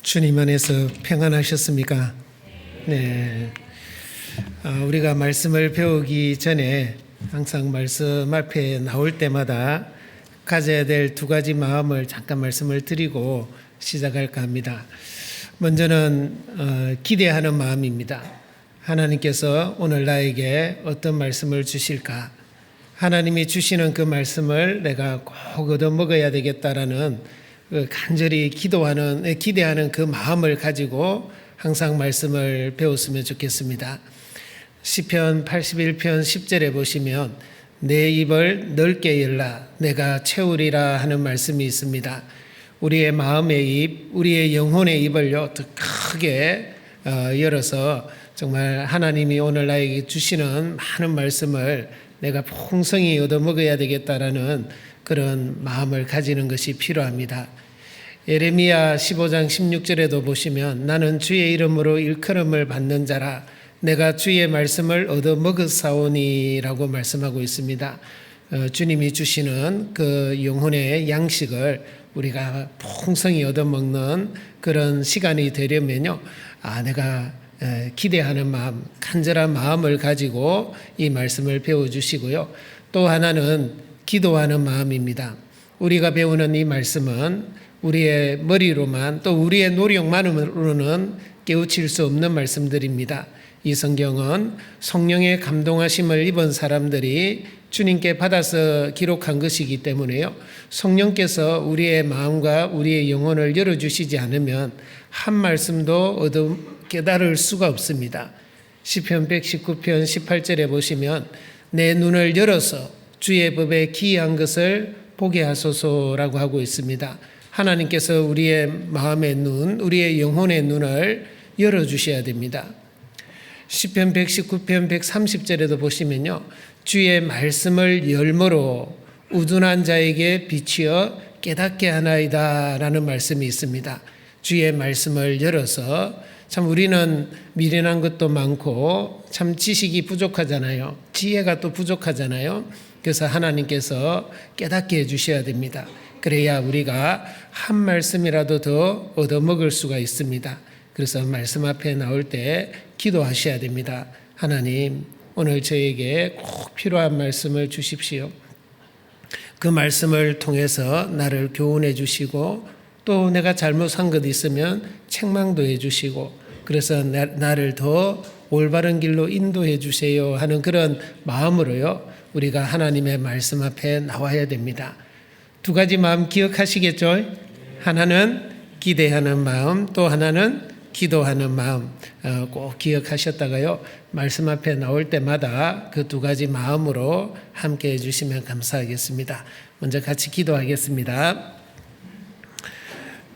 주님 안에서 평안하셨습니까? 네. 우리가 말씀을 배우기 전에 항상 말씀 앞에 나올 때마다 가져야 될 두 가지 마음을 잠깐 말씀을 드리고 시작할까 합니다. 먼저는 기대하는 마음입니다. 하나님께서 오늘 나에게 어떤 말씀을 주실까? 하나님이 주시는 그 말씀을 내가 꼭 얻어먹어야 되겠다라는 간절히 기대하는 그 마음을 가지고 항상 말씀을 배웠으면 좋겠습니다. 시편 81편 10절에 보시면 내 입을 넓게 열라 내가 채우리라 하는 말씀이 있습니다. 우리의 마음의 입, 우리의 영혼의 입을요 더 크게 열어서 정말 하나님이 오늘 나에게 주시는 많은 말씀을 내가 풍성히 얻어먹어야 되겠다라는 그런 마음을 가지는 것이 필요합니다. 예레미야 15장 16절에도 보시면 나는 주의 이름으로 일컬음을 받는 자라 내가 주의 말씀을 얻어먹었사오니라고 말씀하고 있습니다. 주님이 주시는 그 영혼의 양식을 우리가 풍성히 얻어먹는 그런 시간이 되려면요, 내가 기대하는 마음, 간절한 마음을 가지고 이 말씀을 배워주시고요. 또 하나는 기도하는 마음입니다. 우리가 배우는 이 말씀은 우리의 머리로만 또 우리의 노력만으로는 깨우칠 수 없는 말씀들입니다. 이 성경은 성령의 감동하심을 입은 사람들이 주님께 받아서 기록한 것이기 때문에요. 성령께서 우리의 마음과 우리의 영혼을 열어주시지 않으면 한 말씀도 깨달을 수가 없습니다. 시편 119편 18절에 보시면 내 눈을 열어서 주의 법에 기이한 것을 보게 하소서라고 하고 있습니다. 하나님께서 우리의 마음의 눈, 우리의 영혼의 눈을 열어주셔야 됩니다. 시편 119편 130절에도 보시면요, 주의 말씀을 열므로 우둔한 자에게 비치어 깨닫게 하나이다 라는 말씀이 있습니다. 주의 말씀을 열어서 참 우리는 미련한 것도 많고 참 지식이 부족하잖아요. 지혜가 또 부족하잖아요. 그래서 하나님께서 깨닫게 해주셔야 됩니다. 그래야 우리가 한 말씀이라도 더 얻어먹을 수가 있습니다. 그래서 말씀 앞에 나올 때 기도하셔야 됩니다. 하나님, 오늘 저에게 꼭 필요한 말씀을 주십시오. 그 말씀을 통해서 나를 교훈해 주시고 또 내가 잘못한 것 있으면 책망도 해 주시고 그래서 나를 더 올바른 길로 인도해 주세요 하는 그런 마음으로요, 우리가 하나님의 말씀 앞에 나와야 됩니다. 두 가지 마음 기억하시겠죠? 하나는 기대하는 마음, 또 하나는 기도하는 마음 꼭 기억하셨다가요, 말씀 앞에 나올 때마다 그 두 가지 마음으로 함께 해주시면 감사하겠습니다. 먼저 같이 기도하겠습니다.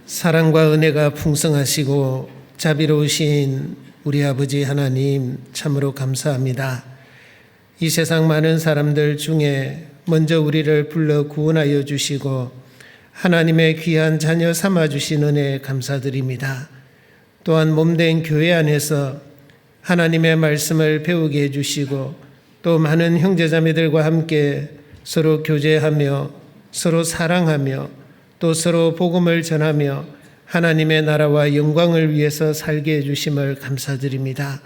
사랑과 은혜가 풍성하시고 자비로우신 우리 아버지 하나님, 참으로 감사합니다. 이 세상 많은 사람들 중에 먼저 우리를 불러 구원하여 주시고 하나님의 귀한 자녀 삼아 주신 은혜 감사드립니다. 또한 몸된 교회 안에서 하나님의 말씀을 배우게 해주시고 또 많은 형제자매들과 함께 서로 교제하며 서로 사랑하며 또 서로 복음을 전하며 하나님의 나라와 영광을 위해서 살게 해주심을 감사드립니다.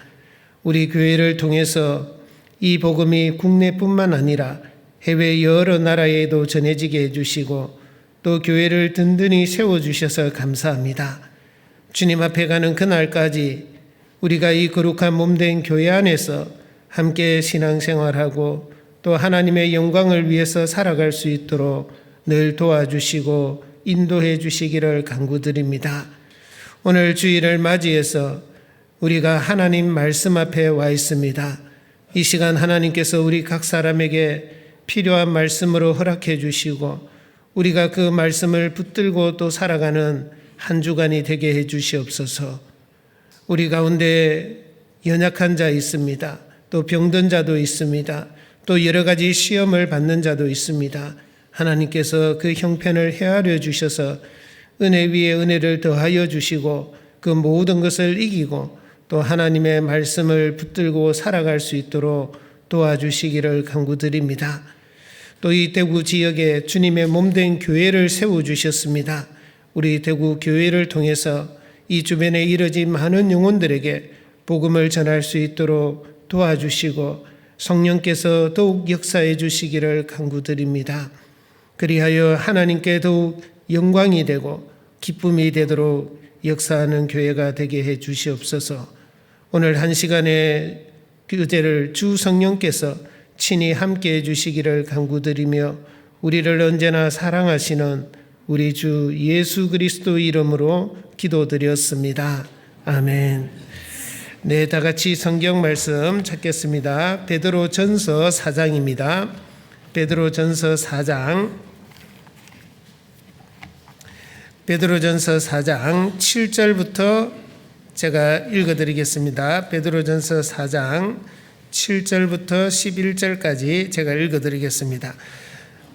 우리 교회를 통해서 이 복음이 국내뿐만 아니라 해외 여러 나라에도 전해지게 해주시고 또 교회를 든든히 세워주셔서 감사합니다. 주님 앞에 가는 그날까지 우리가 이 거룩한 몸된 교회 안에서 함께 신앙생활하고 또 하나님의 영광을 위해서 살아갈 수 있도록 늘 도와주시고 인도해 주시기를 간구드립니다. 오늘 주일을 맞이해서 우리가 하나님 말씀 앞에 와 있습니다. 이 시간 하나님께서 우리 각 사람에게 필요한 말씀으로 허락해 주시고 우리가 그 말씀을 붙들고 또 살아가는 한 주간이 되게 해 주시옵소서. 우리 가운데 연약한 자 있습니다. 또 병든 자도 있습니다. 또 여러 가지 시험을 받는 자도 있습니다. 하나님께서 그 형편을 헤아려 주셔서 은혜 위에 은혜를 더하여 주시고 그 모든 것을 이기고 또 하나님의 말씀을 붙들고 살아갈 수 있도록 도와주시기를 간구드립니다. 또 이 대구 지역에 주님의 몸된 교회를 세워주셨습니다. 우리 대구 교회를 통해서 이 주변에 이르진 많은 영혼들에게 복음을 전할 수 있도록 도와주시고 성령께서 더욱 역사해 주시기를 간구드립니다. 그리하여 하나님께 더욱 영광이 되고 기쁨이 되도록 역사하는 교회가 되게 해 주시옵소서. 오늘 한 시간의 교제를 주 성령께서 친히 함께 해 주시기를 간구드리며 우리를 언제나 사랑하시는 우리 주 예수 그리스도 이름으로 기도드렸습니다. 아멘. 네, 다 같이 성경 말씀 찾겠습니다. 베드로전서 4장입니다. 베드로전서 4장 7절부터 제가 읽어드리겠습니다. 베드로전서 4장 7절부터 11절까지 제가 읽어드리겠습니다.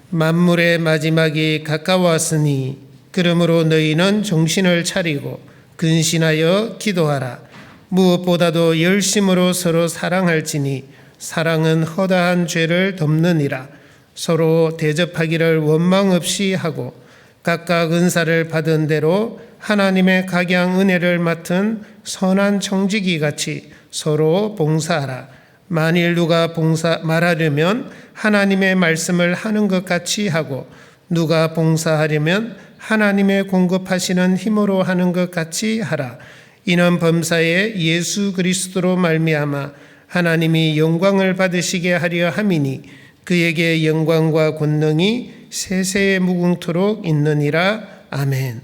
만물의 마지막이 가까웠으니 그러므로 너희는 정신을 차리고 근신하여 기도하라. 무엇보다도 열심으로 서로 사랑할지니 사랑은 허다한 죄를 덮느니라. 서로 대접하기를 원망 없이 하고 각각 은사를 받은 대로 하나님의 각양 은혜를 맡은 선한 청지기 같이 서로 봉사하라. 만일 누가 말하려면 하나님의 말씀을 하는 것 같이 하고 누가 봉사하려면 하나님의 공급하시는 힘으로 하는 것 같이 하라. 이는 범사에 예수 그리스도로 말미암아 하나님이 영광을 받으시게 하려 함이니 그에게 영광과 권능이 세세에 무궁토록 있느니라. 아멘.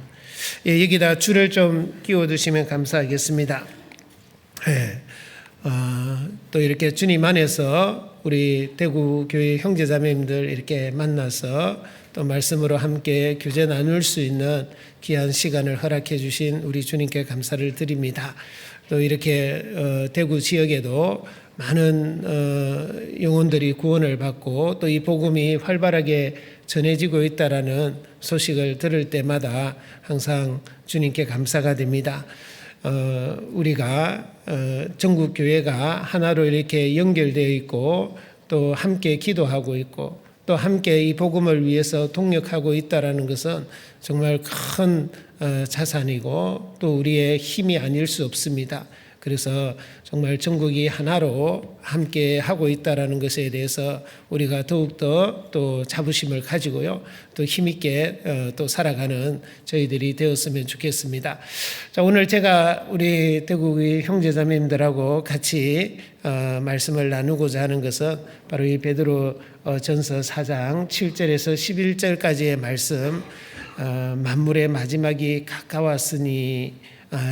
예, 여기다 줄을 좀 끼워두시면 감사하겠습니다. 예, 또 이렇게 주님 안에서 우리 대구 교회 형제자매님들 이렇게 만나서 또 말씀으로 함께 교제 나눌 수 있는 귀한 시간을 허락해 주신 우리 주님께 감사를 드립니다. 또 이렇게 대구 지역에도 많은 영혼들이 구원을 받고 또 이 복음이 활발하게 전해지고 있다라는 소식을 들을 때마다 항상 주님께 감사가 됩니다. 우리가 전국 교회가 하나로 이렇게 연결되어 있고 또 함께 기도하고 있고 또 함께 이 복음을 위해서 동력하고 있다라는 것은 정말 큰 자산이고 또 우리의 힘이 아닐 수 없습니다. 그래서 정말 전국이 하나로 함께 하고 있다라는 것에 대해서 우리가 더욱더 또 자부심을 가지고요, 또 힘있게 또 살아가는 저희들이 되었으면 좋겠습니다. 자, 오늘 제가 우리 대구의 형제자매님들하고 같이 말씀을 나누고자 하는 것은 바로 이 베드로 전서 4장 7절에서 11절까지의 말씀, 만물의 마지막이 가까웠으니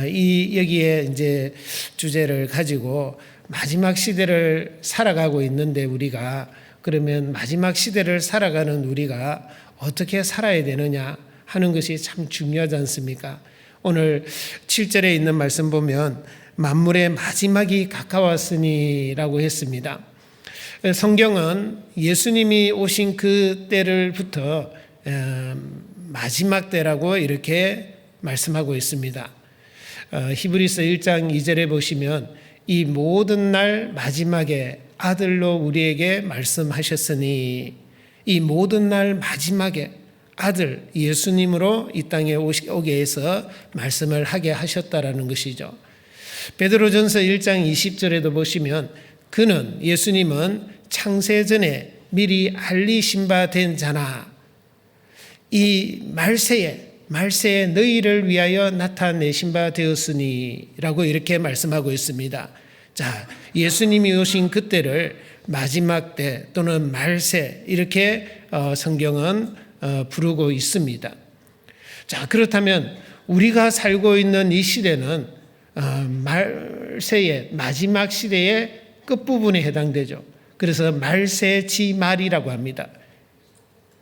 이 여기에 이제 주제를 가지고 마지막 시대를 살아가고 있는데 우리가 그러면 마지막 시대를 살아가는 우리가 어떻게 살아야 되느냐 하는 것이 참 중요하지 않습니까? 오늘 7절에 있는 말씀 보면 만물의 마지막이 가까웠으니라고 했습니다. 성경은 예수님이 오신 그 때를부터 마지막 때라고 이렇게 말씀하고 있습니다. 히브리서 1장 2절에 보시면 이 모든 날 마지막에 아들로 우리에게 말씀하셨으니 이 모든 날 마지막에 아들 예수님으로 이 땅에 오게 해서 말씀을 하게 하셨다라는 것이죠. 베드로전서 1장 20절에도 보시면 그는 예수님은 창세전에 미리 알리신 바 된 자나 이 말세에 너희를 위하여 나타내신 바 되었으니 라고 이렇게 말씀하고 있습니다. 자, 예수님이 오신 그때를 마지막 때 또는 말세 이렇게 성경은 부르고 있습니다. 자, 그렇다면 우리가 살고 있는 이 시대는 말세의 마지막 시대의 끝부분에 해당되죠. 그래서 말세지 말이라고 합니다.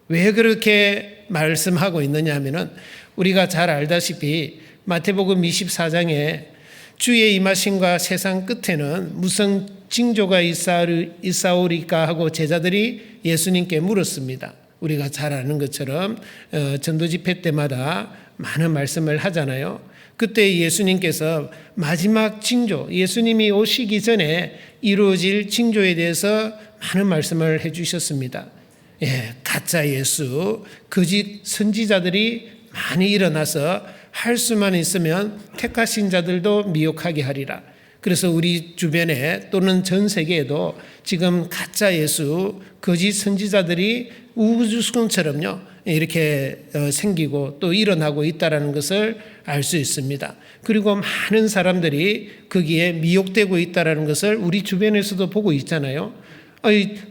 왜 그렇게 말씀하고 있느냐 하면은 우리가 잘 알다시피 마태복음 24장에 주의 임하심과 세상 끝에는 무슨 징조가 있사오리까 하고 제자들이 예수님께 물었습니다. 우리가 잘 아는 것처럼 전도 집회 때마다 많은 말씀을 하잖아요. 그때 예수님께서 마지막 징조, 예수님이 오시기 전에 이루어질 징조에 대해서 많은 말씀을 해주셨습니다. 가짜 예수, 거짓 선지자들이 많이 일어나서 할 수만 있으면 택하신 자들도 미혹하게 하리라. 그래서 우리 주변에 또는 전 세계에도 지금 가짜 예수, 거짓 선지자들이 우주선처럼요 이렇게 생기고 또 일어나고 있다는 것을 알 수 있습니다. 그리고 많은 사람들이 거기에 미혹되고 있다는 것을 우리 주변에서도 보고 있잖아요.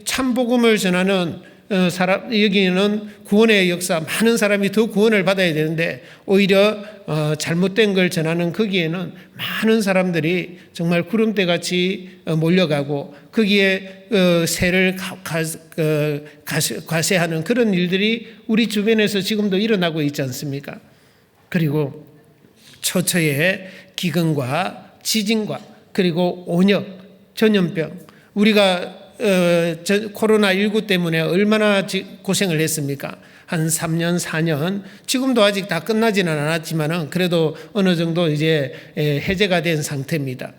참 복음을 전하는 여기는 구원의 역사, 많은 사람이 더 구원을 받아야 되는데 오히려 잘못된 걸 전하는 거기에는 많은 사람들이 정말 구름대같이 몰려가고 거기에 세를 과세하는 그런 일들이 우리 주변에서 지금도 일어나고 있지 않습니까? 그리고 처처의 기근과 지진과 그리고 온역, 전염병, 우리가 코로나19 때문에 얼마나 고생을 했습니까? 한 3년, 4년, 지금도 아직 다 끝나지는 않았지만 그래도 어느 정도 이제 해제가 된 상태입니다.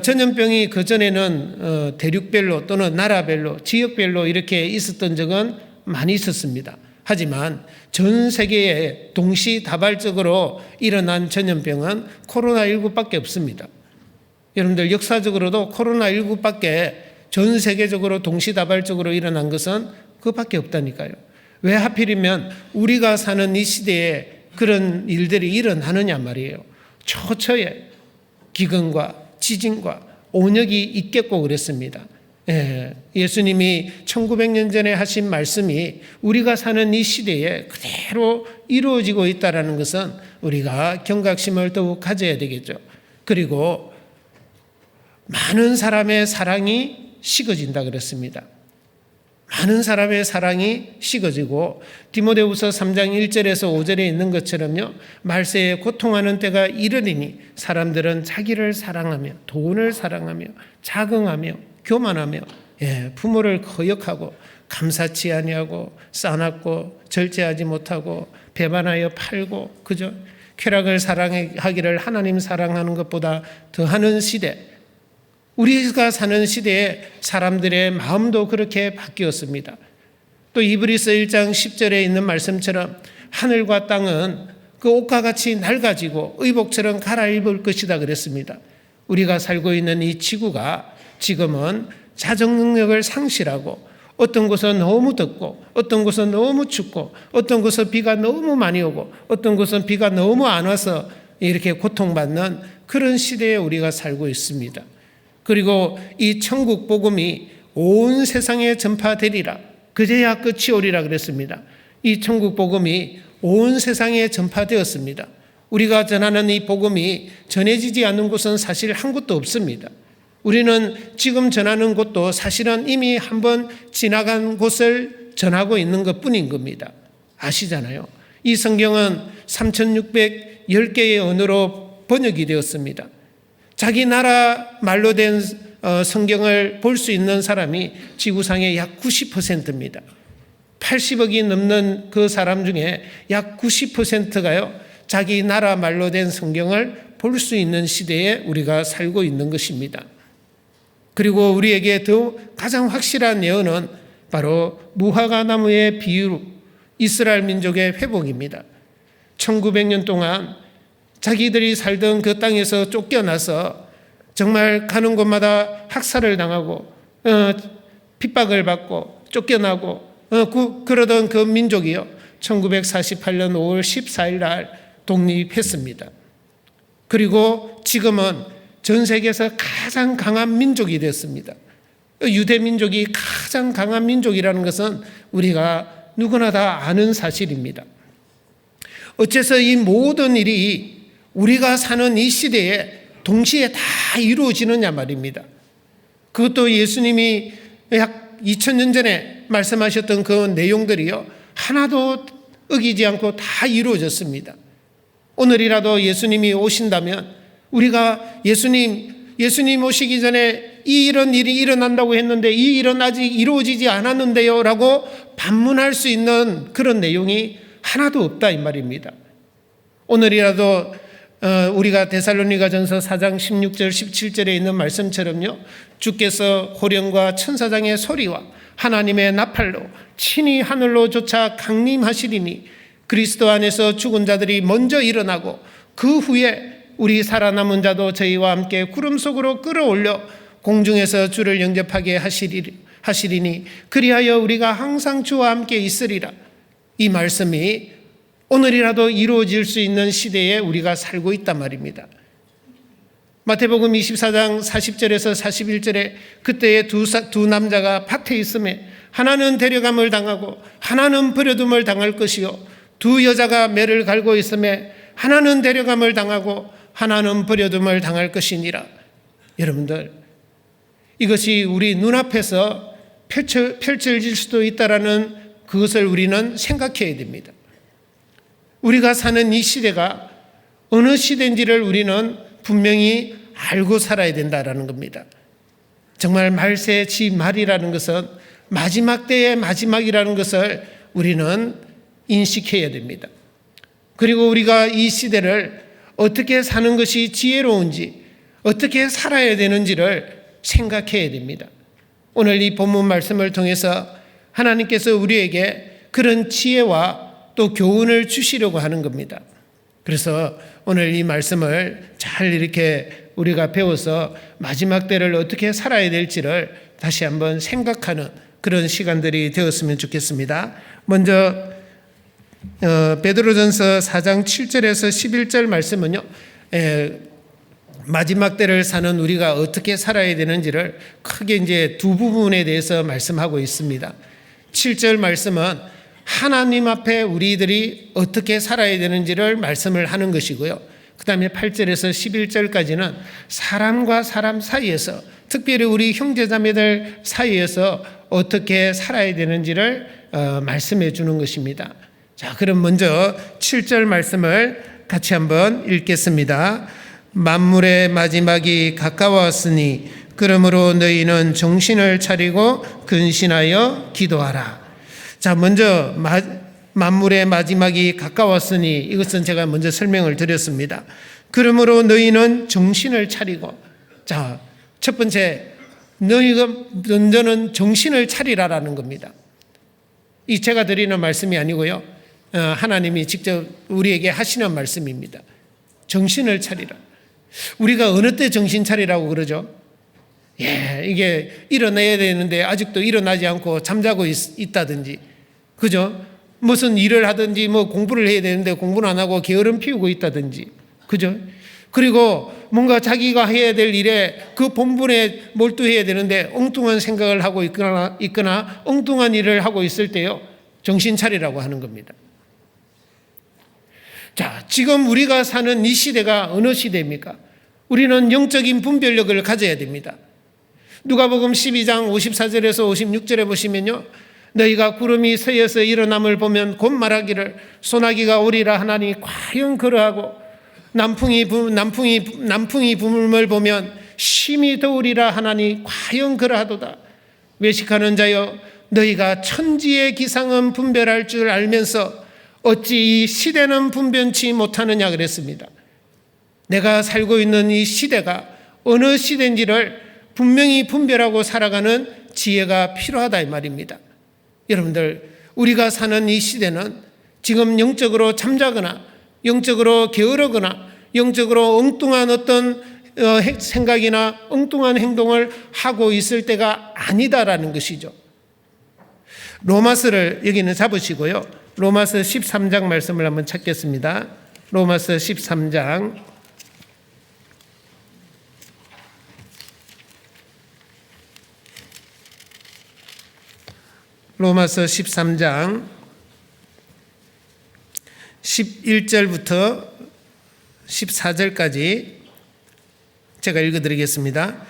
전염병이 그전에는 대륙별로 또는 나라별로, 지역별로 이렇게 있었던 적은 많이 있었습니다. 하지만 전 세계에 동시다발적으로 일어난 전염병은 코로나19밖에 없습니다. 여러분들 역사적으로도 코로나19밖에 전 세계적으로 동시다발적으로 일어난 것은 그것밖에 없다니까요. 왜 하필이면 우리가 사는 이 시대에 그런 일들이 일어나느냐 말이에요. 처처에 기근과 지진과 온역이 있겠고 그랬습니다. 예수님이 1900년 전에 하신 말씀이 우리가 사는 이 시대에 그대로 이루어지고 있다는 것은 우리가 경각심을 더욱 가져야 되겠죠. 그리고 많은 사람의 사랑이 식어진다 그랬습니다. 많은 사람의 사랑이 식어지고 디모데후서 3장 1절에서 5절에 있는 것처럼요. 말세에 고통하는 때가 이르리니 사람들은 자기를 사랑하며 돈을 사랑하며 자긍하며 교만하며 부모를 거역하고 감사치 아니하고 싸납고 절제하지 못하고 배반하여 팔고 그저 쾌락을 사랑하기를 하나님 사랑하는 것보다 더하는 시대, 우리가 사는 시대에 사람들의 마음도 그렇게 바뀌었습니다. 또 이브리서 1장 10절에 있는 말씀처럼 하늘과 땅은 그 옷과 같이 낡아지고 의복처럼 갈아입을 것이다 그랬습니다. 우리가 살고 있는 이 지구가 지금은 자정 능력을 상실하고 어떤 곳은 너무 덥고 어떤 곳은 너무 춥고 어떤 곳은 비가 너무 많이 오고 어떤 곳은 비가 너무 안 와서 이렇게 고통받는 그런 시대에 우리가 살고 있습니다. 그리고 이 천국 복음이 온 세상에 전파되리라. 그제야 끝이 오리라 그랬습니다. 이 천국 복음이 온 세상에 전파되었습니다. 우리가 전하는 이 복음이 전해지지 않는 곳은 사실 한 곳도 없습니다. 우리는 지금 전하는 곳도 사실은 이미 한번 지나간 곳을 전하고 있는 것뿐인 겁니다. 아시잖아요. 이 성경은 3610개의 언어로 번역이 되었습니다. 자기 나라 말로 된 성경을 볼 수 있는 사람이 지구상의 약 90%입니다. 80억이 넘는 그 사람 중에 약 90%가요. 자기 나라 말로 된 성경을 볼 수 있는 시대에 우리가 살고 있는 것입니다. 그리고 우리에게 더 가장 확실한 예언은 바로 무화과 나무의 비유, 이스라엘 민족의 회복입니다. 1900년 동안 자기들이 살던 그 땅에서 쫓겨나서 정말 가는 곳마다 학살을 당하고 핍박을 받고 쫓겨나고 그러던 그 민족이요. 1948년 5월 14일 날 독립했습니다. 그리고 지금은 전 세계에서 가장 강한 민족이 됐습니다. 유대 민족이 가장 강한 민족이라는 것은 우리가 누구나 다 아는 사실입니다. 어째서 이 모든 일이 우리가 사는 이 시대에 동시에 다 이루어지느냐 말입니다. 그것도 예수님이 약 2000년 전에 말씀하셨던 그 내용들이요. 하나도 어기지 않고 다 이루어졌습니다. 오늘이라도 예수님이 오신다면 우리가 예수님 오시기 전에 이런 일이 일어난다고 했는데 이 일은 아직 이루어지지 않았는데요 라고 반문할 수 있는 그런 내용이 하나도 없다 이 말입니다. 오늘이라도 우리가 데살로니가전서 4장 16절 17절에 있는 말씀처럼요. 주께서 호령과 천사장의 소리와 하나님의 나팔로 친히 하늘로 조차 강림하시리니 그리스도 안에서 죽은 자들이 먼저 일어나고 그 후에 우리 살아남은 자도 저희와 함께 구름 속으로 끌어올려 공중에서 주를 영접하게 하시리니 그리하여 우리가 항상 주와 함께 있으리라. 이 말씀이 오늘이라도 이루어질 수 있는 시대에 우리가 살고 있단 말입니다. 마태복음 24장 40절에서 41절에 그때의 두 남자가 밭에 있음에 하나는 데려감을 당하고 하나는 버려둠을 당할 것이요 두 여자가 매를 갈고 있음에 하나는 데려감을 당하고 하나는 버려둠을 당할 것이니라. 여러분들, 이것이 우리 눈앞에서 펼쳐질 수도 있다라는 그것을 우리는 생각해야 됩니다. 우리가 사는 이 시대가 어느 시대인지를 우리는 분명히 알고 살아야 된다라는 겁니다. 정말 말세지 말이라는 것은 마지막 때의 마지막이라는 것을 우리는 인식해야 됩니다. 그리고 우리가 이 시대를 어떻게 사는 것이 지혜로운지, 어떻게 살아야 되는지를 생각해야 됩니다. 오늘 이 본문 말씀을 통해서 하나님께서 우리에게 그런 지혜와 또 교훈을 주시려고 하는 겁니다. 그래서 오늘 이 말씀을 잘 이렇게 우리가 배워서 마지막 때를 어떻게 살아야 될지를 다시 한번 생각하는 그런 시간들이 되었으면 좋겠습니다. 먼저 베드로전서 4장 7절에서 11절 말씀은요, 마지막 때를 사는 우리가 어떻게 살아야 되는지를 크게 이제 두 부분에 대해서 말씀하고 있습니다. 7절 말씀은 하나님 앞에 우리들이 어떻게 살아야 되는지를 말씀을 하는 것이고요. 그 다음에 8절에서 11절까지는 사람과 사람 사이에서, 특별히 우리 형제자매들 사이에서 어떻게 살아야 되는지를 말씀해 주는 것입니다. 자, 그럼 먼저 7절 말씀을 같이 한번 읽겠습니다. 만물의 마지막이 가까웠으니 그러므로 너희는 정신을 차리고 근신하여 기도하라. 자, 먼저 만물의 마지막이 가까웠으니 이것은 제가 먼저 설명을 드렸습니다. 그러므로 너희는 정신을 차리고, 자, 첫 번째, 너희가 먼저는 정신을 차리라라는 겁니다. 이 제가 드리는 말씀이 아니고요, 하나님이 직접 우리에게 하시는 말씀입니다. 정신을 차리라. 우리가 어느 때 정신 차리라고 그러죠? 이게 일어나야 되는데 아직도 일어나지 않고 잠자고 있다든지, 그죠? 무슨 일을 하든지 뭐 공부를 해야 되는데 공부는 안 하고 게으름 피우고 있다든지, 그죠? 그리고 뭔가 자기가 해야 될 일에 그 본분에 몰두해야 되는데 엉뚱한 생각을 하고 있거나 엉뚱한 일을 하고 있을 때요, 정신 차리라고 하는 겁니다. 자, 지금 우리가 사는 이 시대가 어느 시대입니까? 우리는 영적인 분별력을 가져야 됩니다. 누가복음 12장 54절에서 56절에 보시면요, 너희가 구름이 서에서 일어남을 보면 곧 말하기를 소나기가 오리라 하나니 과연 그러하고 남풍이 부음을 보면 심히 더우리라 하나니 과연 그러하도다. 외식하는 자여, 너희가 천지의 기상은 분별할 줄 알면서 어찌 이 시대는 분변치 못하느냐 그랬습니다. 내가 살고 있는 이 시대가 어느 시대인지를 분명히 분별하고 살아가는 지혜가 필요하다 이 말입니다. 여러분들, 우리가 사는 이 시대는 지금 영적으로 잠자거나 영적으로 게으르거나 영적으로 엉뚱한 어떤 생각이나 엉뚱한 행동을 하고 있을 때가 아니다라는 것이죠. 로마서를 여기는 잡으시고요, 로마서 13장 말씀을 한번 찾겠습니다. 로마서 13장 로마서 13장 11절부터 14절까지 제가 읽어드리겠습니다.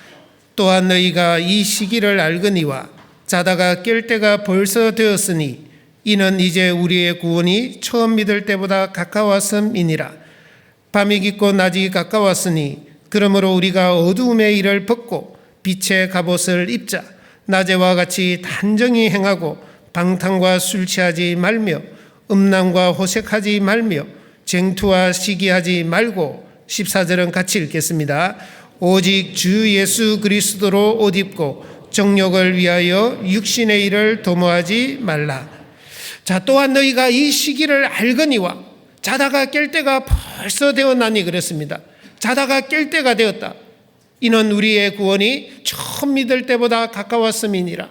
또한 너희가 이 시기를 알거니와 자다가 깰 때가 벌써 되었으니 이는 이제 우리의 구원이 처음 믿을 때보다 가까웠음이니라. 밤이 깊고 낮이 가까웠으니 그러므로 우리가 어두움의 일을 벗고 빛의 갑옷을 입자. 낮에와 같이 단정히 행하고 방탕과 술 취하지 말며 음란과 호색하지 말며 쟁투와 시기하지 말고, 14절은 같이 읽겠습니다. 오직 주 예수 그리스도로 옷 입고 정욕을 위하여 육신의 일을 도모하지 말라. 자, 또한 너희가 이 시기를 알거니와 자다가 깰 때가 벌써 되었나니 그랬습니다. 자다가 깰 때가 되었다. 이는 우리의 구원이 처음 믿을 때보다 가까웠음이니라.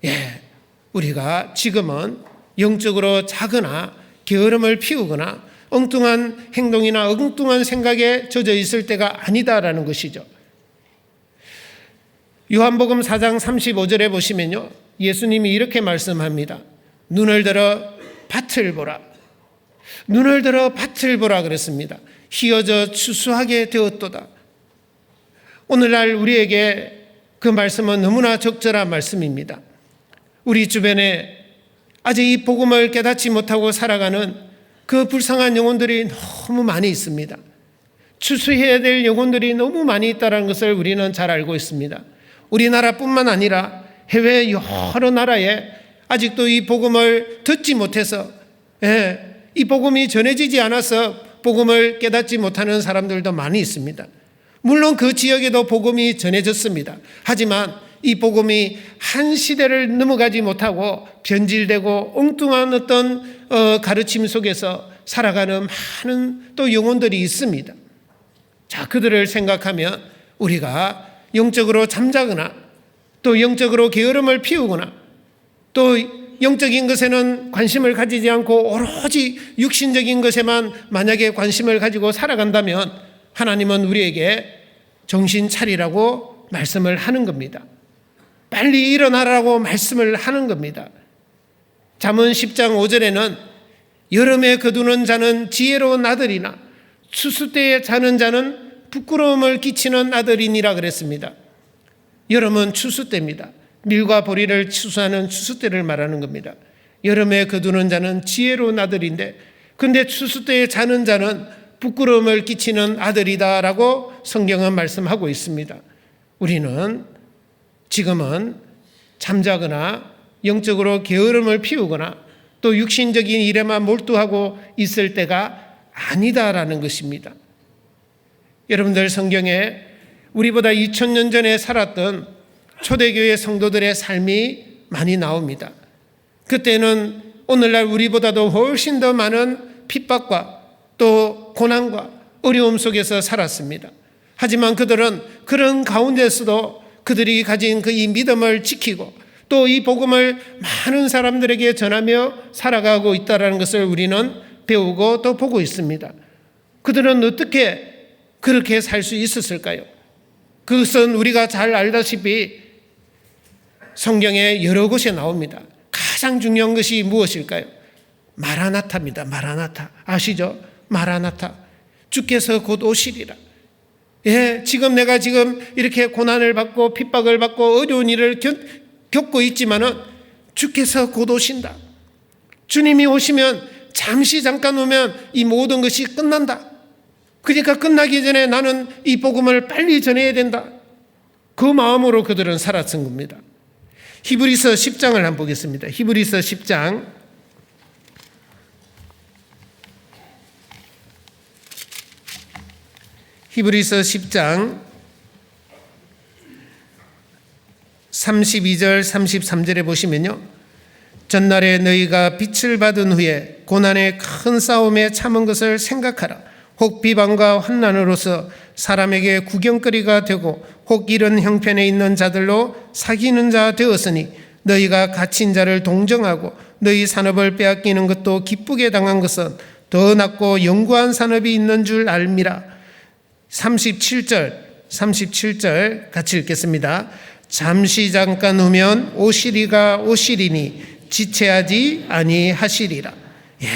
예, 우리가 지금은 영적으로 자거나 게으름을 피우거나 엉뚱한 행동이나 엉뚱한 생각에 젖어 있을 때가 아니다라는 것이죠. 요한복음 4장 35절에 보시면요, 예수님이 이렇게 말씀합니다. 눈을 들어 밭을 보라. 눈을 들어 밭을 보라 그랬습니다. 휘어져 추수하게 되었도다. 오늘날 우리에게 그 말씀은 너무나 적절한 말씀입니다. 우리 주변에 아직 이 복음을 깨닫지 못하고 살아가는 그 불쌍한 영혼들이 너무 많이 있습니다. 추수해야 될 영혼들이 너무 많이 있다는 것을 우리는 잘 알고 있습니다. 우리나라뿐만 아니라 해외 여러 나라에 아직도 이 복음을 듣지 못해서, 이 복음이 전해지지 않아서 복음을 깨닫지 못하는 사람들도 많이 있습니다. 물론 그 지역에도 복음이 전해졌습니다. 하지만 이 복음이 한 시대를 넘어가지 못하고 변질되고 엉뚱한 어떤 가르침 속에서 살아가는 많은 또 영혼들이 있습니다. 자, 그들을 생각하면 우리가 영적으로 잠자거나 또 영적으로 게으름을 피우거나 또 영적인 것에는 관심을 가지지 않고 오로지 육신적인 것에만 만약에 관심을 가지고 살아간다면 하나님은 우리에게 정신 차리라고 말씀을 하는 겁니다. 빨리 일어나라고 말씀을 하는 겁니다. 잠언 10장 5절에는 여름에 거두는 자는 지혜로운 아들이나 추수 때에 자는 자는 부끄러움을 끼치는 아들이니라 그랬습니다. 여름은 추수 때입니다. 밀과 보리를 추수하는 추수 때를 말하는 겁니다. 여름에 거두는 자는 지혜로운 아들인데, 근데 추수 때에 자는 자는 부끄러움을 끼치는 아들이다라고 성경은 말씀하고 있습니다. 우리는 지금은 잠자거나 영적으로 게으름을 피우거나 또 육신적인 일에만 몰두하고 있을 때가 아니다라는 것입니다. 여러분들, 성경에 우리보다 2000년 전에 살았던 초대교회 성도들의 삶이 많이 나옵니다. 그때는 오늘날 우리보다도 훨씬 더 많은 핍박과 또 고난과 어려움 속에서 살았습니다. 하지만 그들은 그런 가운데서도 그들이 가진 그 이 믿음을 지키고 또 이 복음을 많은 사람들에게 전하며 살아가고 있다는 것을 우리는 배우고 또 보고 있습니다. 그들은 어떻게 그렇게 살 수 있었을까요? 그것은 우리가 잘 알다시피 성경에 여러 곳에 나옵니다. 가장 중요한 것이 무엇일까요? 마라나타입니다. 마라나타. 아시죠? 마라나타. 주께서 곧 오시리라. 예, 지금 내가 이렇게 고난을 받고 핍박을 받고 어려운 일을 겪고 있지만은 주께서 곧 오신다. 주님이 오시면 잠시 잠깐 오면 이 모든 것이 끝난다. 그러니까 끝나기 전에 나는 이 복음을 빨리 전해야 된다. 그 마음으로 그들은 살았던 겁니다. 히브리서 10장을 한번 보겠습니다. 히브리서 10장 32절 33절에 보시면요, 전날에 너희가 빛을 받은 후에 고난의 큰 싸움에 참은 것을 생각하라. 혹 비방과 환난으로서 사람에게 구경거리가 되고 혹 이런 형편에 있는 자들로 사귀는 자 되었으니 너희가 갇힌 자를 동정하고 너희 산업을 빼앗기는 것도 기쁘게 당한 것은 더 낫고 영구한 산업이 있는 줄 알미라. 37절 같이 읽겠습니다. 잠시 잠깐 후면 오시리가 오시리니 지체하지 아니하시리라. 예,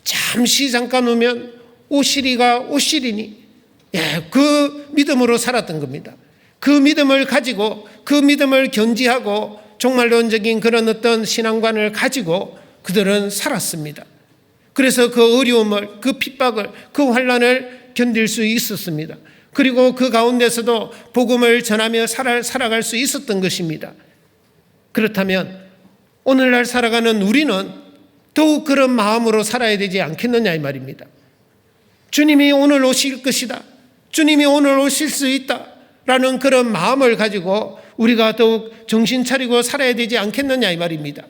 잠시 잠깐 후면 오시리가 오시리니, 예, 그 믿음으로 살았던 겁니다. 그 믿음을 가지고 그 믿음을 견지하고 종말론적인 그런 어떤 신앙관을 가지고 그들은 살았습니다. 그래서 그 어려움을, 그 핍박을, 그 환난을 견딜 수 있었습니다. 그리고 그 가운데서도 복음을 전하며 살아갈 수 있었던 것입니다. 그렇다면 오늘날 살아가는 우리는 더욱 그런 마음으로 살아야 되지 않겠느냐 이 말입니다. 주님이 오늘 오실 것이다. 주님이 오늘 오실 수 있다. 라는 그런 마음을 가지고 우리가 더욱 정신 차리고 살아야 되지 않겠느냐 이 말입니다.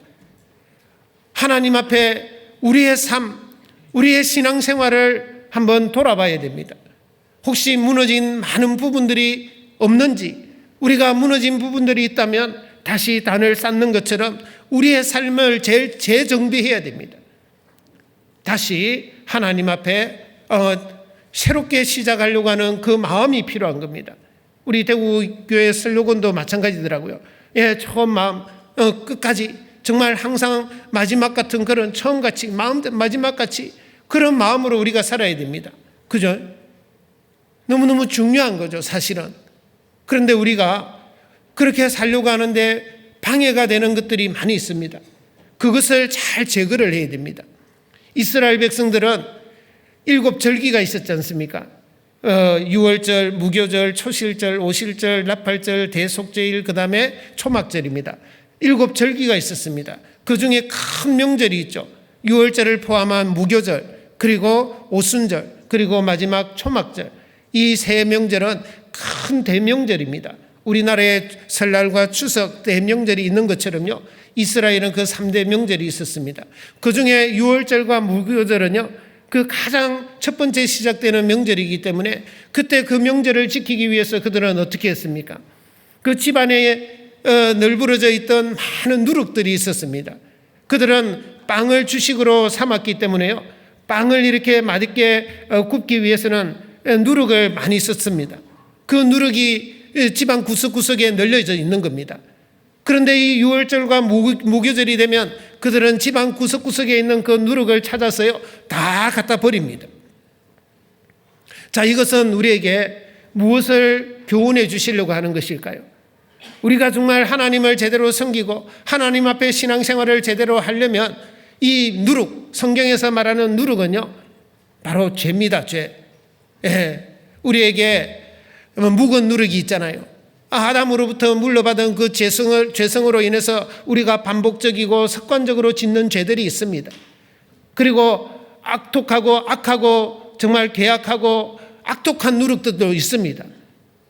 하나님 앞에 우리의 삶, 우리의 신앙생활을 한번 돌아봐야 됩니다. 혹시 무너진 많은 부분들이 없는지, 우리가 무너진 부분들이 있다면 다시 단을 쌓는 것처럼 우리의 삶을 재정비해야 됩니다. 다시 하나님 앞에 새롭게 시작하려고 하는 그 마음이 필요한 겁니다. 우리 대구교회 슬로건도 마찬가지더라고요. 예, 처음 마음 끝까지 정말 항상 마지막 같은 그런 처음같이 마지막같이 그런 마음으로 우리가 살아야 됩니다. 그죠? 너무너무 중요한 거죠, 사실은. 그런데 우리가 그렇게 살려고 하는데 방해가 되는 것들이 많이 있습니다. 그것을 잘 제거를 해야 됩니다. 이스라엘 백성들은 7절기가 있었지 않습니까? 6월절, 무교절, 초실절, 오실절, 나팔절, 대속제일, 그 다음에 초막절입니다. 7절기가 있었습니다. 그 중에 큰 명절이 있죠. 6월절을 포함한 무교절, 그리고 오순절, 그리고 마지막 초막절. 이 세 명절은 큰 대명절입니다. 우리나라에 설날과 추석 대명절이 있는 것처럼요, 이스라엘은 그 3대 명절이 있었습니다. 그 중에 6월절과 무교절은요, 그 가장 첫 번째 시작되는 명절이기 때문에 그때 그 명절을 지키기 위해서 그들은 어떻게 했습니까? 그 집안에 널브러져 있던 많은 누룩들이 있었습니다. 그들은 빵을 주식으로 삼았기 때문에요, 빵을 이렇게 맛있게 굽기 위해서는 누룩을 많이 썼습니다. 그 누룩이 집안 구석구석에 널려져 있는 겁니다. 그런데 이 6월절과 무교절이 되면 그들은 집안 구석구석에 있는 그 누룩을 찾아서요, 다 갖다 버립니다. 자, 이것은 우리에게 무엇을 교훈해 주시려고 하는 것일까요? 우리가 정말 하나님을 제대로 섬기고 하나님 앞에 신앙생활을 제대로 하려면 이 누룩, 성경에서 말하는 누룩은요, 바로 죄입니다. 죄. 예, 우리에게 묵은 누룩이 있잖아요. 아담으로부터 물려받은 그 죄성으로 인해서 우리가 반복적이고 습관적으로 짓는 죄들이 있습니다. 그리고 악하고 정말 괴악하고 악독한 누룩들도 있습니다.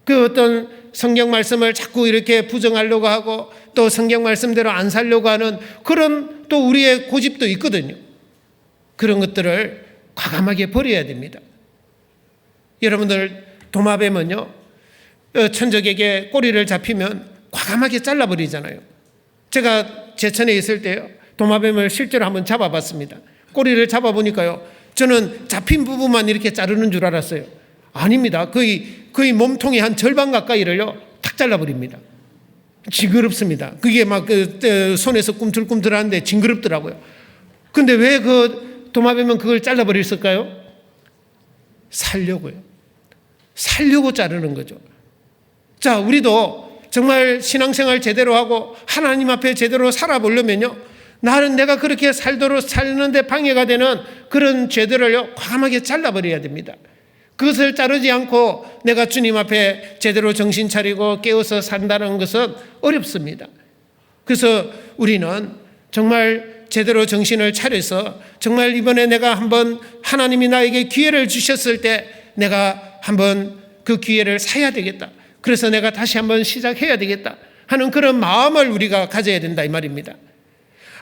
그 어떤 성경 말씀을 자꾸 이렇게 부정하려고 하고 또 성경 말씀대로 안 살려고 하는 그런 또 우리의 고집도 있거든요. 그런 것들을 과감하게 버려야 됩니다. 여러분들, 도마뱀은요, 천적에게 꼬리를 잡히면 과감하게 잘라버리잖아요. 제가 제천에 있을 때요, 도마뱀을 실제로 한번 잡아봤습니다. 꼬리를 잡아보니까요, 저는 잡힌 부분만 이렇게 자르는 줄 알았어요. 아닙니다. 거의 몸통의 한 절반 가까이를요, 탁 잘라버립니다. 징그럽습니다. 그게 막 손에서 꿈틀꿈틀하는데 징그럽더라고요. 근데 왜 그 도마뱀은 그걸 잘라버렸을까요? 살려고요. 살려고 자르는 거죠. 자, 우리도 정말 신앙생활 제대로 하고 하나님 앞에 제대로 살아보려면요, 내가 그렇게 살도록 살는데 방해가 되는 그런 죄들을요, 과감하게 잘라버려야 됩니다. 그것을 자르지 않고 내가 주님 앞에 제대로 정신 차리고 깨어서 산다는 것은 어렵습니다. 그래서 우리는 정말 제대로 정신을 차려서 정말 이번에 내가 한번 하나님이 나에게 기회를 주셨을 때 내가 한번 그 기회를 사야 되겠다. 그래서 내가 다시 한번 시작해야 되겠다 하는 그런 마음을 우리가 가져야 된다, 이 말입니다.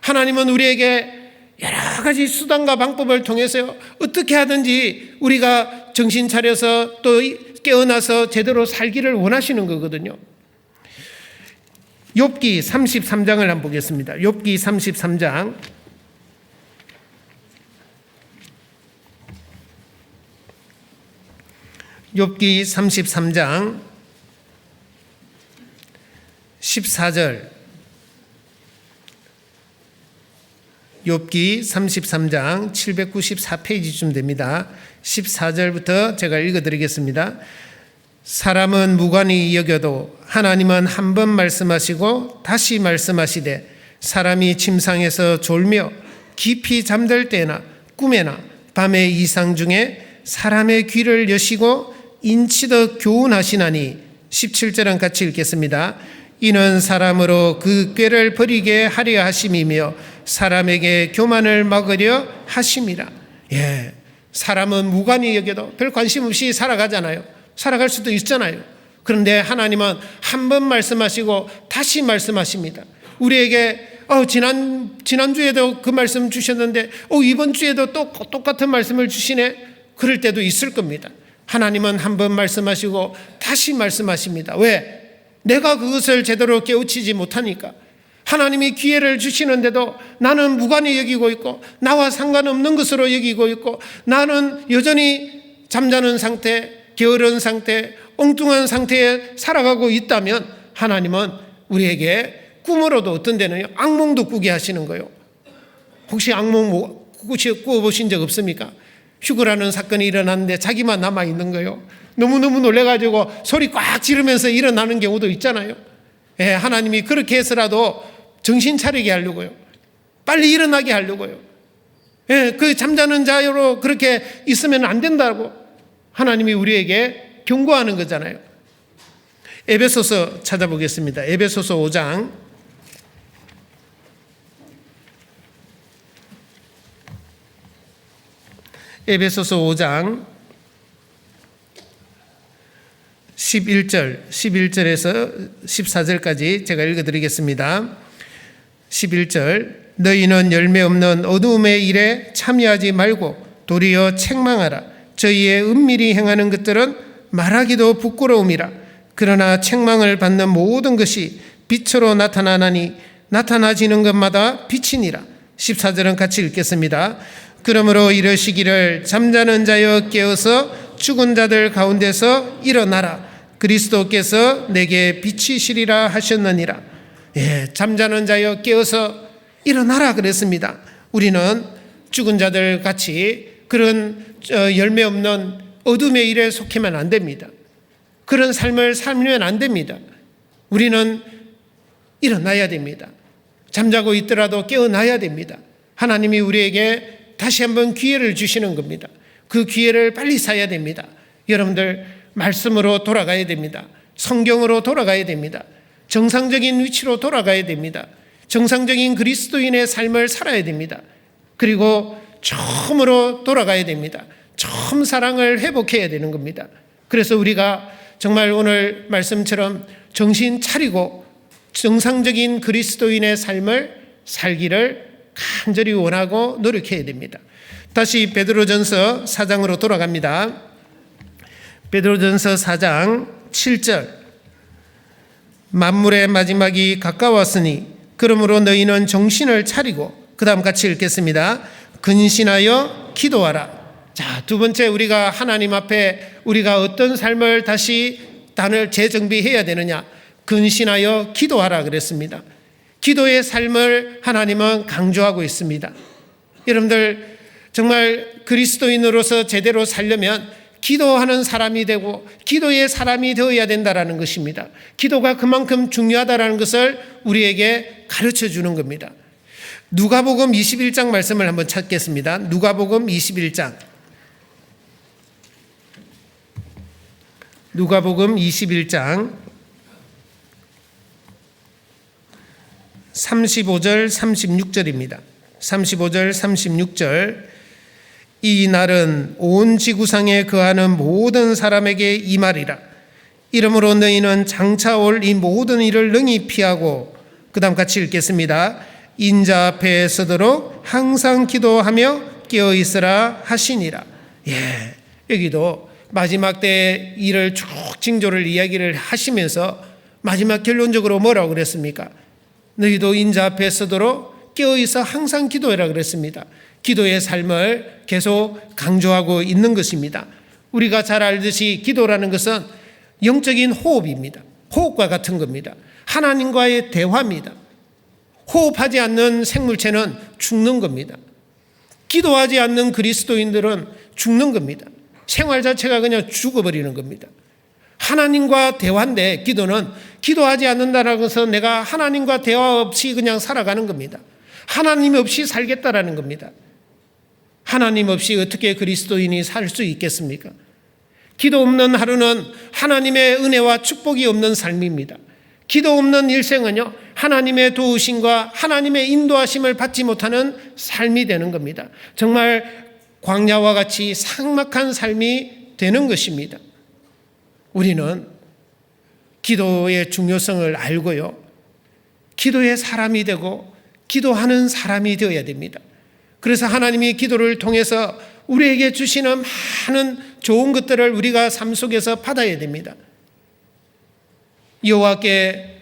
하나님은 우리에게 여러 가지 수단과 방법을 통해서 어떻게 하든지 우리가 정신 차려서 또 깨어나서 제대로 살기를 원하시는 거거든요. 욥기 33장을 한번 보겠습니다. 욥기 33장. 욥기 33장 14절. 욥기 33장 794페이지쯤 됩니다. 14절부터 제가 읽어드리겠습니다. 사람은 무관히 여겨도 하나님은 한 번 말씀하시고 다시 말씀하시되 사람이 침상에서 졸며 깊이 잠들 때나 꿈에나 밤의 이상 중에 사람의 귀를 여시고 인치듯 교훈하시나니 17절은 같이 읽겠습니다. 이는 사람으로 그 꾀를 버리게 하려 하심이며 사람에게 교만을 막으려 하심이라. 예, 사람은 무관히 여겨도 별 관심 없이 살아가잖아요. 살아갈 수도 있잖아요. 그런데 하나님은 한 번 말씀하시고 다시 말씀하십니다. 우리에게 지난주에도 그 말씀 주셨는데 이번 주에도 또 똑같은 말씀을 주시네. 그럴 때도 있을 겁니다. 하나님은 한 번 말씀하시고 다시 말씀하십니다. 왜? 내가 그것을 제대로 깨우치지 못하니까. 하나님이 기회를 주시는데도 나는 무관히 여기고 있고 나와 상관없는 것으로 여기고 있고 나는 여전히 잠자는 상태, 게으른 상태, 엉뚱한 상태에 살아가고 있다면 하나님은 우리에게 꿈으로도 어떤 데는 악몽도 꾸게 하시는 거예요. 혹시 악몽 꾸어보신 적 없습니까? 휴거라는 사건이 일어났는데 자기만 남아있는 거예요. 너무너무 놀래가지고 소리 꽉 지르면서 일어나는 경우도 있잖아요. 하나님이 그렇게 해서라도 정신 차리게 하려고요. 빨리 일어나게 하려고요. 그 잠자는 자로 그렇게 있으면 안 된다고 하나님이 우리에게 경고하는 거잖아요. 에베소서 찾아보겠습니다. 에베소서 5장 11절에서 14절까지 제가 읽어드리겠습니다. 11절 너희는 열매 없는 어두움의 일에 참여하지 말고 도리어 책망하라. 저희의 은밀히 행하는 것들은 말하기도 부끄러움이라. 그러나 책망을 받는 모든 것이 빛으로 나타나나니 나타나지는 것마다 빛이니라. 14절은 같이 읽겠습니다. 그러므로 이러시기를 잠자는 자여 깨어서 죽은 자들 가운데서 일어나라. 그리스도께서 내게 빛이시리라 하셨느니라. 잠자는 자여 깨어서 일어나라 그랬습니다. 우리는 죽은 자들 같이 그런 열매 없는 어둠의 일에 속해면 안 됩니다. 그런 삶을 살면 안 됩니다. 우리는 일어나야 됩니다. 잠자고 있더라도 깨어나야 됩니다. 하나님이 우리에게 다시 한번 기회를 주시는 겁니다. 그 기회를 빨리 사야 됩니다. 여러분들 말씀으로 돌아가야 됩니다. 성경으로 돌아가야 됩니다. 정상적인 위치로 돌아가야 됩니다. 정상적인 그리스도인의 삶을 살아야 됩니다. 그리고 처음으로 돌아가야 됩니다. 처음 사랑을 회복해야 되는 겁니다. 그래서 우리가 정말 오늘 말씀처럼 정신 차리고 정상적인 그리스도인의 삶을 살기를 간절히 원하고 노력해야 됩니다. 다시 베드로전서 4장으로 돌아갑니다. 베드로전서 4장 7절 만물의 마지막이 가까웠으니 그러므로 너희는 정신을 차리고 그 다음 같이 읽겠습니다. 근신하여 기도하라. 자, 두 번째 우리가 하나님 앞에 우리가 어떤 삶을 다시 단을 재정비해야 되느냐. 근신하여 기도하라 그랬습니다. 기도의 삶을 하나님은 강조하고 있습니다. 여러분들 정말 그리스도인으로서 제대로 살려면 기도하는 사람이 되고 기도의 사람이 되어야 된다는 것입니다. 기도가 그만큼 중요하다는 것을 우리에게 가르쳐 주는 겁니다. 누가복음 21장 말씀을 한번 찾겠습니다. 누가복음 21장 35절 36절입니다. 35절 36절 이 날은 온 지구상에 거하는 모든 사람에게 이 말이라. 이러므로 너희는 장차 올 이 모든 일을 능히 피하고 그 다음 같이 읽겠습니다. 인자 앞에 서도록 항상 기도하며 깨어있으라 하시니라. 여기도 마지막 때의 일을 쭉 징조를 이야기를 하시면서 마지막 결론적으로 뭐라고 그랬습니까? 너희도 인자 앞에 서도록 깨어있어 항상 기도해라 그랬습니다. 기도의 삶을 계속 강조하고 있는 것입니다. 우리가 잘 알듯이 기도라는 것은 영적인 호흡입니다. 호흡과 같은 겁니다. 하나님과의 대화입니다. 호흡하지 않는 생물체는 죽는 겁니다. 기도하지 않는 그리스도인들은 죽는 겁니다. 생활 자체가 그냥 죽어버리는 겁니다. 하나님과 대화인데 기도는 기도하지 않는다는 것은 내가 하나님과 대화 없이 그냥 살아가는 겁니다. 하나님 없이 살겠다라는 겁니다. 하나님 없이 어떻게 그리스도인이 살 수 있겠습니까? 기도 없는 하루는 하나님의 은혜와 축복이 없는 삶입니다. 기도 없는 일생은요, 하나님의 도우심과 하나님의 인도하심을 받지 못하는 삶이 되는 겁니다. 정말 광야와 같이 삭막한 삶이 되는 것입니다. 우리는 기도의 중요성을 알고요, 기도의 사람이 되고 기도하는 사람이 되어야 됩니다. 그래서 하나님이 기도를 통해서 우리에게 주시는 많은 좋은 것들을 우리가 삶 속에서 받아야 됩니다. 여호와께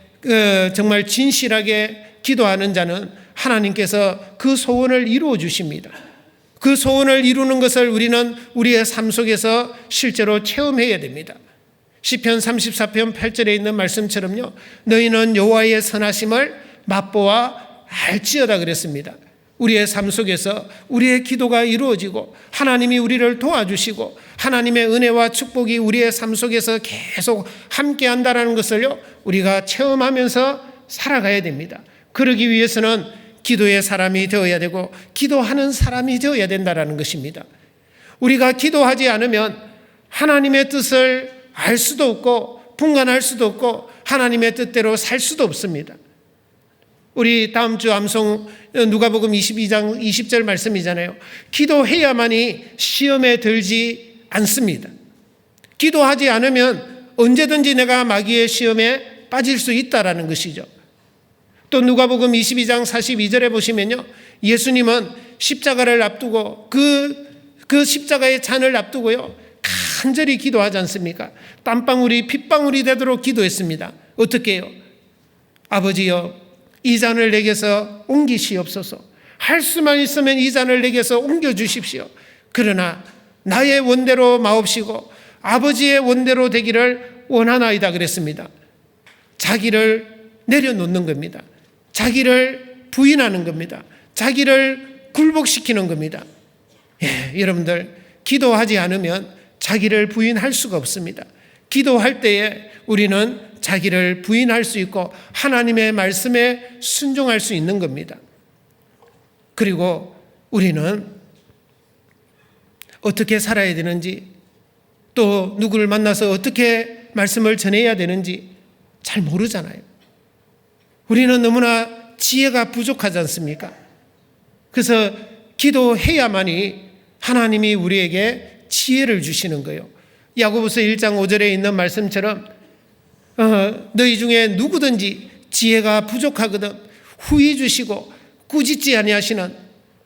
정말 진실하게 기도하는 자는 하나님께서 그 소원을 이루어 주십니다. 그 소원을 이루는 것을 우리는 우리의 삶 속에서 실제로 체험해야 됩니다. 시편 34편 8절에 있는 말씀처럼요, 너희는 여호와의 선하심을 맛보아 알지어다 그랬습니다. 우리의 삶 속에서 우리의 기도가 이루어지고 하나님이 우리를 도와주시고 하나님의 은혜와 축복이 우리의 삶 속에서 계속 함께한다는 것을요, 우리가 체험하면서 살아가야 됩니다. 그러기 위해서는 기도의 사람이 되어야 되고 기도하는 사람이 되어야 된다는 것입니다. 우리가 기도하지 않으면 하나님의 뜻을 알 수도 없고 분간할 수도 없고 하나님의 뜻대로 살 수도 없습니다. 우리 다음 주 암송 누가복음 22장 20절 말씀이잖아요. 기도해야만이 시험에 들지 않습니다. 기도하지 않으면 언제든지 내가 마귀의 시험에 빠질 수 있다라는 것이죠. 또 누가복음 22장 42절에 보시면요, 예수님은 십자가를 앞두고 그 십자가의 잔을 앞두고요, 간절히 기도하지 않습니까? 땀방울이 핏방울이 되도록 기도했습니다. 어떻게 해요? 아버지여, 이 잔을 내게서 옮기시옵소서. 할 수만 있으면 이 잔을 내게서 옮겨주십시오. 그러나 나의 원대로 마옵시고 아버지의 원대로 되기를 원하나이다 그랬습니다. 자기를 내려놓는 겁니다. 자기를 부인하는 겁니다. 자기를 굴복시키는 겁니다. 여러분들, 기도하지 않으면 자기를 부인할 수가 없습니다. 기도할 때에 우리는 자기를 부인할 수 있고 하나님의 말씀에 순종할 수 있는 겁니다. 그리고 우리는 어떻게 살아야 되는지, 또 누구를 만나서 어떻게 말씀을 전해야 되는지 잘 모르잖아요. 우리는 너무나 지혜가 부족하지 않습니까? 그래서 기도해야만이 하나님이 우리에게 지혜를 주시는 거예요. 야고보서 1장 5절에 있는 말씀처럼 너희 중에 누구든지 지혜가 부족하거든 후히 주시고 꾸짖지 아니하시는,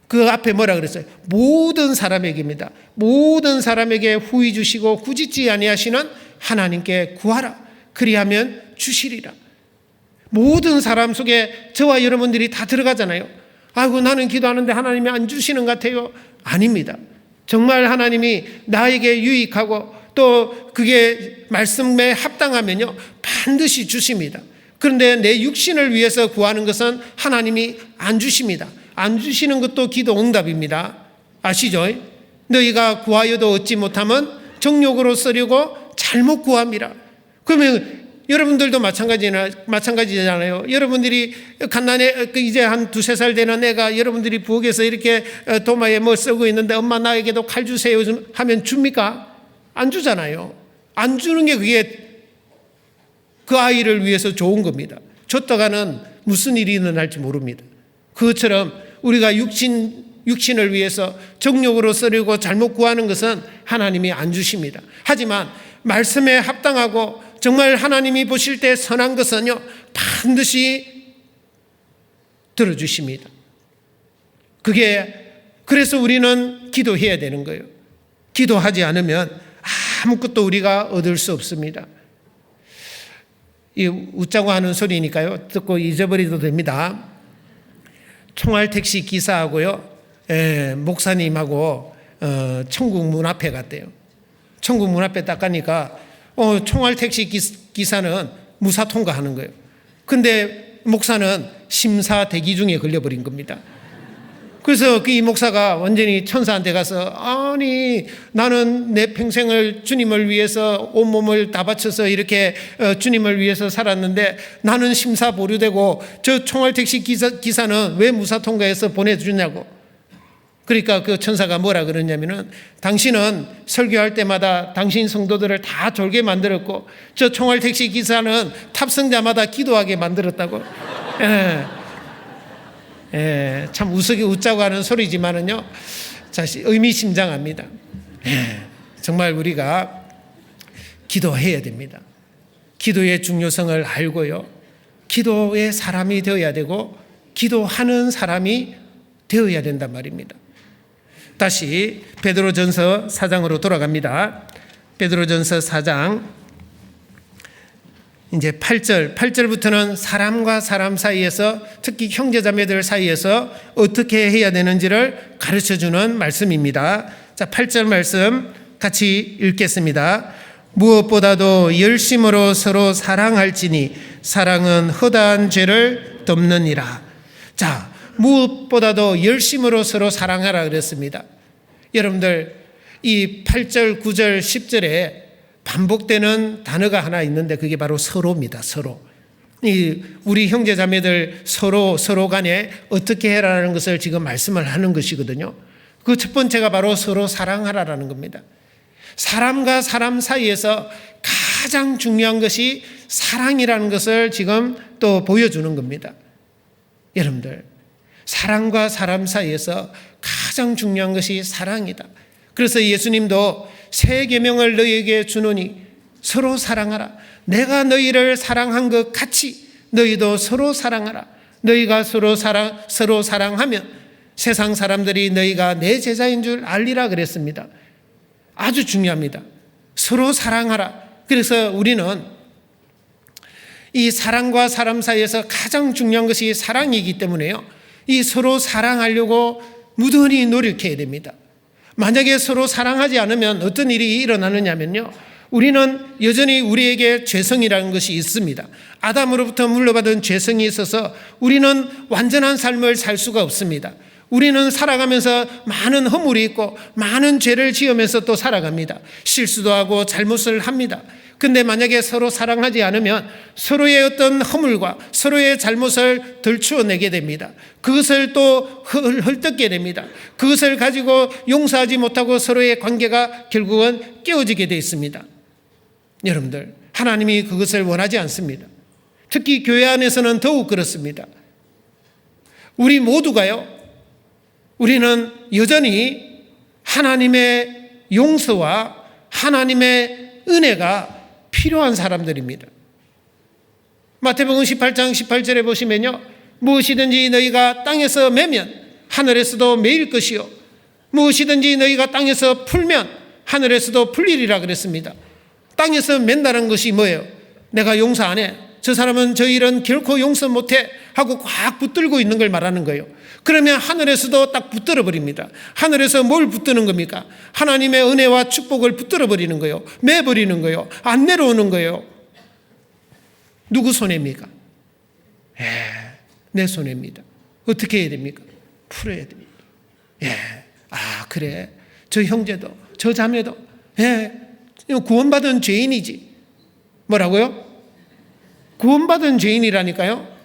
그 앞에 뭐라 그랬어요? 모든 사람에게입니다. 모든 사람에게 후히 주시고 꾸짖지 아니하시는 하나님께 구하라. 그리하면 주시리라. 모든 사람 속에 저와 여러분들이 다 들어가잖아요. 아이고, 나는 기도하는데 하나님이 안 주시는 것 같아요. 아닙니다. 정말 하나님이 나에게 유익하고 또 그게 말씀에 합당하면요, 반드시 주십니다. 그런데 내 육신을 위해서 구하는 것은 하나님이 안 주십니다. 안 주시는 것도 기도 응답입니다. 아시죠? 너희가 구하여도 얻지 못하면 정욕으로 쓰려고 잘못 구함이라. 그러면 여러분들도 마찬가지잖아요. 여러분들이 갓난에 이제 한 2-3살 되는 애가 여러분들이 부엌에서 이렇게 도마에 뭐 쓰고 있는데 엄마 나에게도 칼 주세요 하면 줍니까? 안 주잖아요. 안 주는 게 그게 그 아이를 위해서 좋은 겁니다. 줬다가는 무슨 일이 일어날지 모릅니다. 그것처럼 우리가 육신을 위해서 정욕으로 쓰려고 잘못 구하는 것은 하나님이 안 주십니다. 하지만 말씀에 합당하고 정말 하나님이 보실 때 선한 것은요, 반드시 들어주십니다. 그래서 우리는 기도해야 되는 거예요. 기도하지 않으면 아무것도 우리가 얻을 수 없습니다. 이 웃자고 하는 소리니까요, 듣고 잊어버려도 됩니다. 총알택시 기사하고요, 목사님하고 천국 문 앞에 갔대요. 천국 문 앞에 딱 가니까 총알택시 기사는 무사 통과하는 거예요. 근데 목사는 심사 대기 중에 걸려버린 겁니다. 그래서 이 목사가 완전히 천사한테 가서, 아니 나는 내 평생을 주님을 위해서 온몸을 다 바쳐서 이렇게 주님을 위해서 살았는데 나는 심사 보류되고 저 총알택시 기사는 왜 무사 통과해서 보내주냐고. 그러니까 그 천사가 뭐라 그러냐면은, 당신은 설교할 때마다 당신 성도들을 다 졸게 만들었고 저 총알택시 기사는 탑승자마다 기도하게 만들었다고. 참 웃자고 하는 소리지만은요, 사실 의미심장합니다. 정말 우리가 기도해야 됩니다. 기도의 중요성을 알고요, 기도의 사람이 되어야 되고 기도하는 사람이 되어야 된단 말입니다. 다시 베드로전서 4장으로 돌아갑니다. 베드로전서 4장 이제 8절부터는 사람과 사람 사이에서, 특히 형제자매들 사이에서 어떻게 해야 되는지를 가르쳐주는 말씀입니다. 자, 8절 말씀 같이 읽겠습니다. 무엇보다도 열심으로 서로 사랑할지니 사랑은 허다한 죄를 덮느니라. 자, 무엇보다도 열심으로 서로 사랑하라 그랬습니다. 여러분들, 이 8절, 9절, 10절에 반복되는 단어가 하나 있는데 그게 바로 서로입니다. 서로. 우리 형제자매들 서로 간에 어떻게 해라는 것을 지금 말씀을 하는 것이거든요. 그 첫 번째가 바로 서로 사랑하라라는 겁니다. 사람과 사람 사이에서 가장 중요한 것이 사랑이라는 것을 지금 또 보여주는 겁니다. 여러분들, 사람과 사람 사이에서 가장 중요한 것이 사랑이다. 그래서 예수님도 새 계명을 너희에게 주노니 서로 사랑하라. 내가 너희를 사랑한 것 같이 너희도 서로 사랑하라. 너희가 서로 사랑하면 세상 사람들이 너희가 내 제자인 줄 알리라 그랬습니다. 아주 중요합니다. 서로 사랑하라. 그래서 우리는 이 사람과 사람 사이에서 가장 중요한 것이 사랑이기 때문에요, 이 서로 사랑하려고 무던히 노력해야 됩니다. 만약에 서로 사랑하지 않으면 어떤 일이 일어나느냐면요, 우리는 여전히 우리에게 죄성이라는 것이 있습니다. 아담으로부터 물려받은 죄성이 있어서 우리는 완전한 삶을 살 수가 없습니다. 우리는 살아가면서 많은 허물이 있고 많은 죄를 지으면서 또 살아갑니다. 실수도 하고 잘못을 합니다. 근데 만약에 서로 사랑하지 않으면 서로의 어떤 허물과 서로의 잘못을 덜추어내게 됩니다. 그것을 또 헐뜯게 됩니다. 그것을 가지고 용서하지 못하고 서로의 관계가 결국은 깨어지게 되어 있습니다. 여러분들, 하나님이 그것을 원하지 않습니다. 특히 교회 안에서는 더욱 그렇습니다. 우리 모두가요, 우리는 여전히 하나님의 용서와 하나님의 은혜가 필요한 사람들입니다. 마태복음 18장 18절에 보시면요, 무엇이든지 너희가 땅에서 매면 하늘에서도 매일 것이요, 무엇이든지 너희가 땅에서 풀면 하늘에서도 풀리리라 그랬습니다. 땅에서 맨다는 것이 뭐예요? 내가 용서 안 해, 저 사람은 저 일은 결코 용서 못해 하고 꽉 붙들고 있는 걸 말하는 거예요. 그러면 하늘에서도 딱 붙들어 버립니다. 하늘에서 뭘 붙드는 겁니까? 하나님의 은혜와 축복을 붙들어 버리는 거예요. 매버리는 거예요. 안 내려오는 거예요. 누구 손해입니까? 내 손해입니다. 어떻게 해야 됩니까? 풀어야 됩니다. 그래, 저 형제도 저 자매도 구원받은 죄인이지. 뭐라고요? 구원받은 죄인이라니까요.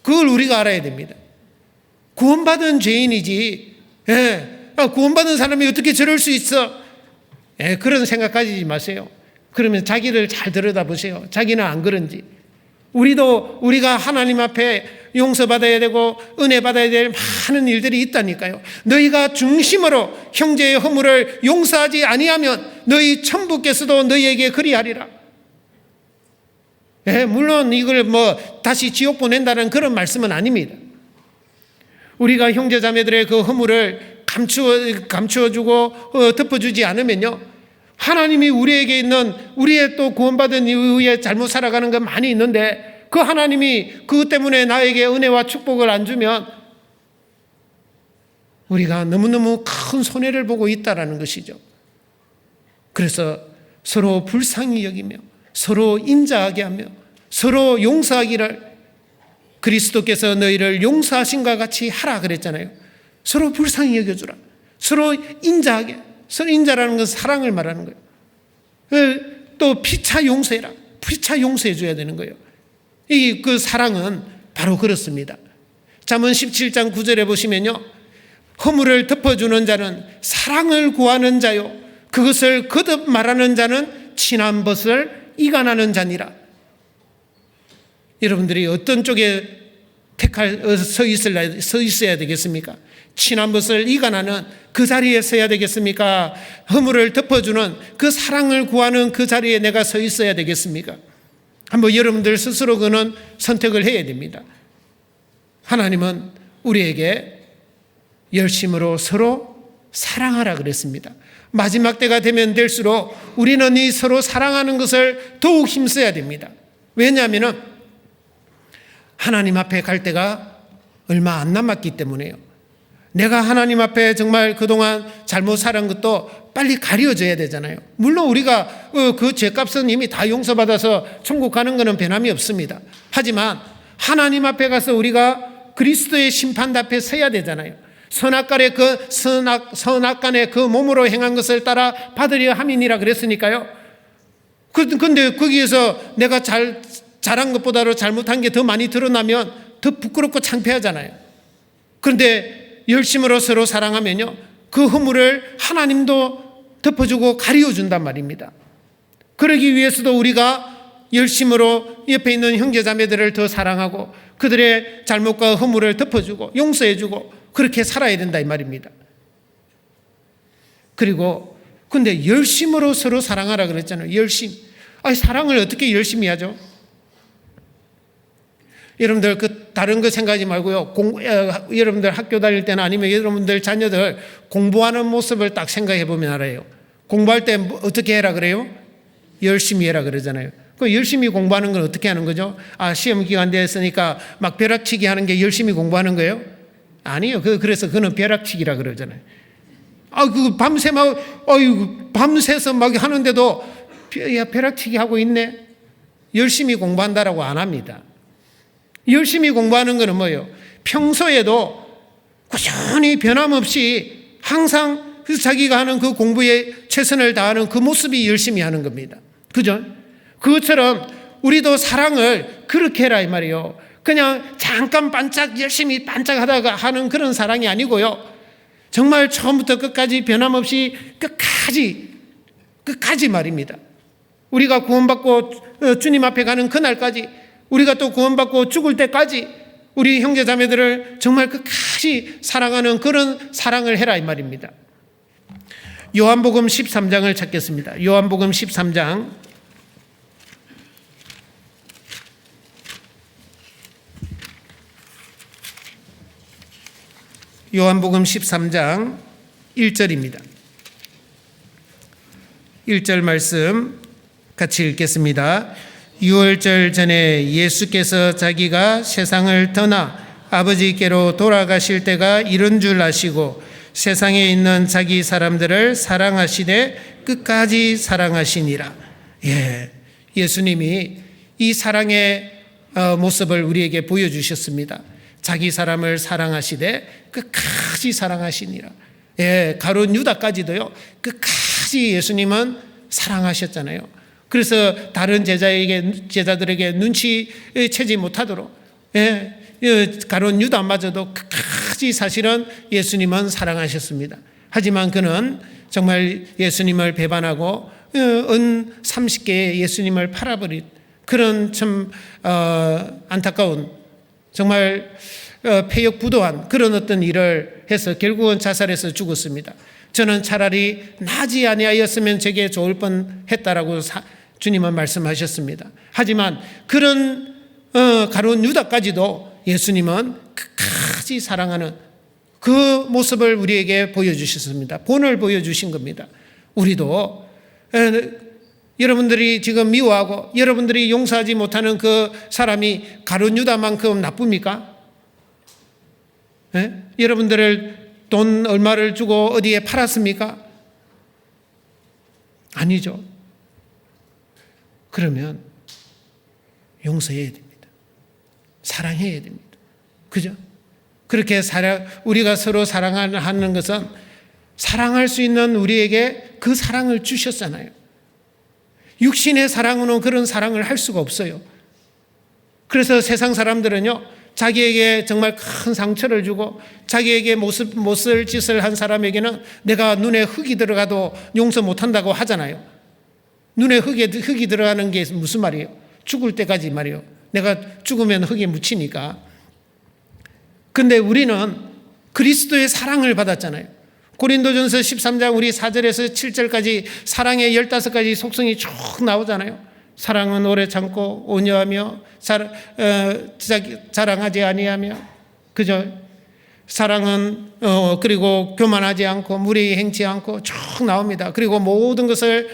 그걸 우리가 알아야 됩니다. 구원받은 죄인이지. 구원받은 사람이 어떻게 저럴 수 있어? 그런 생각 가지지 마세요. 그러면 자기를 잘 들여다보세요. 자기는 안 그런지. 우리가 하나님 앞에 용서받아야 되고 은혜 받아야 될 많은 일들이 있다니까요. 너희가 중심으로 형제의 허물을 용서하지 아니하면 너희 천부께서도 너희에게 그리하리라. 물론 이걸 다시 지옥 보낸다는 그런 말씀은 아닙니다. 우리가 형제자매들의 그 허물을 감추어주고 덮어주지 않으면요, 하나님이 우리에게 있는, 우리의 또 구원받은 이후에 잘못 살아가는 건 많이 있는데 그 하나님이 그것 때문에 나에게 은혜와 축복을 안 주면 우리가 너무너무 큰 손해를 보고 있다는 것이죠. 그래서 서로 불쌍히 여기며 서로 인자하게 하며 서로 용서하기를, 그리스도께서 너희를 용서하신과 같이 하라 그랬잖아요. 서로 불쌍히 여겨주라. 서로 인자하게. 서로 인자라는 건 사랑을 말하는 거예요. 또 피차 용서해라. 피차 용서해 줘야 되는 거예요. 그 사랑은 바로 그렇습니다. 잠언 17장 9절에 보시면요, 허물을 덮어주는 자는 사랑을 구하는 자요, 그것을 거듭 말하는 자는 친한 벗을 이간하는 자니라. 여러분들이 어떤 쪽에 서 있어야 되겠습니까? 친한 것을 이간하는 그 자리에 서야 되겠습니까? 허물을 덮어주는 그 사랑을 구하는 그 자리에 내가 서 있어야 되겠습니까? 한번 여러분들 스스로 그는 선택을 해야 됩니다. 하나님은 우리에게 열심으로 서로 사랑하라 그랬습니다. 마지막 때가 되면 될수록 우리는 이 서로 사랑하는 것을 더욱 힘써야 됩니다. 왜냐하면 하나님 앞에 갈 때가 얼마 안 남았기 때문에요. 내가 하나님 앞에 정말 그동안 잘못 살은 것도 빨리 가려져야 되잖아요. 물론 우리가 그 죄값은 이미 다 용서받아서 천국 가는 것은 변함이 없습니다. 하지만 하나님 앞에 가서 우리가 그리스도의 심판 앞에 서야 되잖아요. 선악간의 그 몸으로 행한 것을 따라 받으려 함이니라 그랬으니까요. 근데 거기에서 내가 잘한 것보다도 잘못한 게 더 많이 드러나면 더 부끄럽고 창피하잖아요. 그런데 열심으로 서로 사랑하면요, 그 허물을 하나님도 덮어주고 가려준단 말입니다. 그러기 위해서도 우리가 열심으로 옆에 있는 형제자매들을 더 사랑하고 그들의 잘못과 허물을 덮어주고 용서해주고 그렇게 살아야 된다 이 말입니다. 그리고 근데 열심으로 서로 사랑하라 그랬잖아요. 열심. 아니, 사랑을 어떻게 열심히 하죠? 여러분들 다른 거 생각하지 말고요. 여러분들 학교 다닐 때나 아니면 여러분들 자녀들 공부하는 모습을 딱 생각해 보면 알아요. 공부할 때 어떻게 해라 그래요? 열심히 해라 그러잖아요. 그 열심히 공부하는 건 어떻게 하는 거죠? 시험 기간 됐으니까 막 벼락치기 하는 게 열심히 공부하는 거예요? 아니요. 그래서 그는 벼락치기라 그러잖아요. 밤새서 막 하는데도 벼락치기 하고 있네. 열심히 공부한다라고 안 합니다. 열심히 공부하는 것은 뭐예요? 평소에도 꾸준히 변함없이 항상 자기가 하는 그 공부에 최선을 다하는 그 모습이 열심히 하는 겁니다. 그죠? 그것처럼 우리도 사랑을 그렇게 해라 이 말이에요. 그냥 잠깐 열심히 반짝하다가 하는 그런 사랑이 아니고요. 정말 처음부터 끝까지 변함없이 끝까지 말입니다. 우리가 구원받고 주님 앞에 가는 그날까지, 우리가 또 구원받고 죽을 때까지 우리 형제자매들을 정말 끝까지 사랑하는 그런 사랑을 해라 이 말입니다. 요한복음 13장을 찾겠습니다. 요한복음 13장 요한복음 13장 1절입니다. 1절 말씀 같이 읽겠습니다. 유월절 전에 예수께서 자기가 세상을 떠나 아버지께로 돌아가실 때가 이른 줄 아시고 세상에 있는 자기 사람들을 사랑하시되 끝까지 사랑하시니라. 예수님이 이 사랑의 모습을 우리에게 보여주셨습니다. 자기 사람을 사랑하시되 끝까지 사랑하시니라. 가룟 유다까지도요, 끝까지 예수님은 사랑하셨잖아요. 그래서 다른 제자들에게 눈치채지 못하도록 가룟 유다마저도 끝까지 사실은 예수님은 사랑하셨습니다. 하지만 그는 정말 예수님을 배반하고 은 30개의 예수님을 팔아버린 그런 참 안타까운 정말 폐역부도한 그런 어떤 일을 해서 결국은 자살해서 죽었습니다. 저는 차라리 나지 아니하였으면 제게 좋을 뻔했다라고 주님은 말씀하셨습니다. 하지만 그런 가룟 유다까지도 예수님은 끝까지 사랑하는 그 모습을 우리에게 보여주셨습니다. 본을 보여주신 겁니다. 우리도 여러분들이 지금 미워하고 여러분들이 용서하지 못하는 그 사람이 가룟 유다만큼 나쁩니까? 여러분들을 돈 얼마를 주고 어디에 팔았습니까? 아니죠. 그러면 용서해야 됩니다. 사랑해야 됩니다. 그죠? 그렇게 우리가 서로 사랑하는 것은 사랑할 수 있는 우리에게 그 사랑을 주셨잖아요. 육신의 사랑으로는 그런 사랑을 할 수가 없어요. 그래서 세상 사람들은요, 자기에게 정말 큰 상처를 주고 자기에게 못쓸 짓을 한 사람에게는 내가 눈에 흙이 들어가도 용서 못한다고 하잖아요. 눈에 흙이 들어가는 게 무슨 말이에요? 죽을 때까지 말이에요. 내가 죽으면 흙에 묻히니까. 근데 우리는 그리스도의 사랑을 받았잖아요. 고린도전서 13장 우리 4절에서 7절까지 사랑의 15가지 속성이 쭉 나오잖아요. 사랑은 오래 참고 온유하며 자랑하지 아니하며 그죠? 사랑은 그리고 교만하지 않고 무례히 행치 않고 쭉 나옵니다. 그리고 모든 것을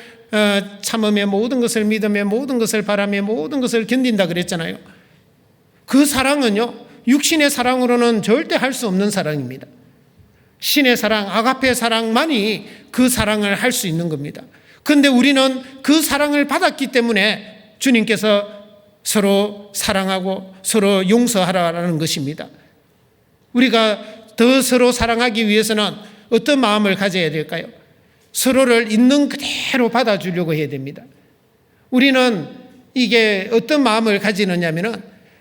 참으며 모든 것을 믿으며 모든 것을 바라며 모든 것을 견딘다 그랬잖아요. 그 사랑은요, 육신의 사랑으로는 절대 할 수 없는 사랑입니다. 신의 사랑, 아가페 사랑만이 그 사랑을 할 수 있는 겁니다. 그런데 우리는 그 사랑을 받았기 때문에 주님께서 서로 사랑하고 서로 용서하라는 것입니다. 우리가 더 서로 사랑하기 위해서는 어떤 마음을 가져야 될까요? 서로를 있는 그대로 받아주려고 해야 됩니다. 우리는 이게 어떤 마음을 가지느냐면은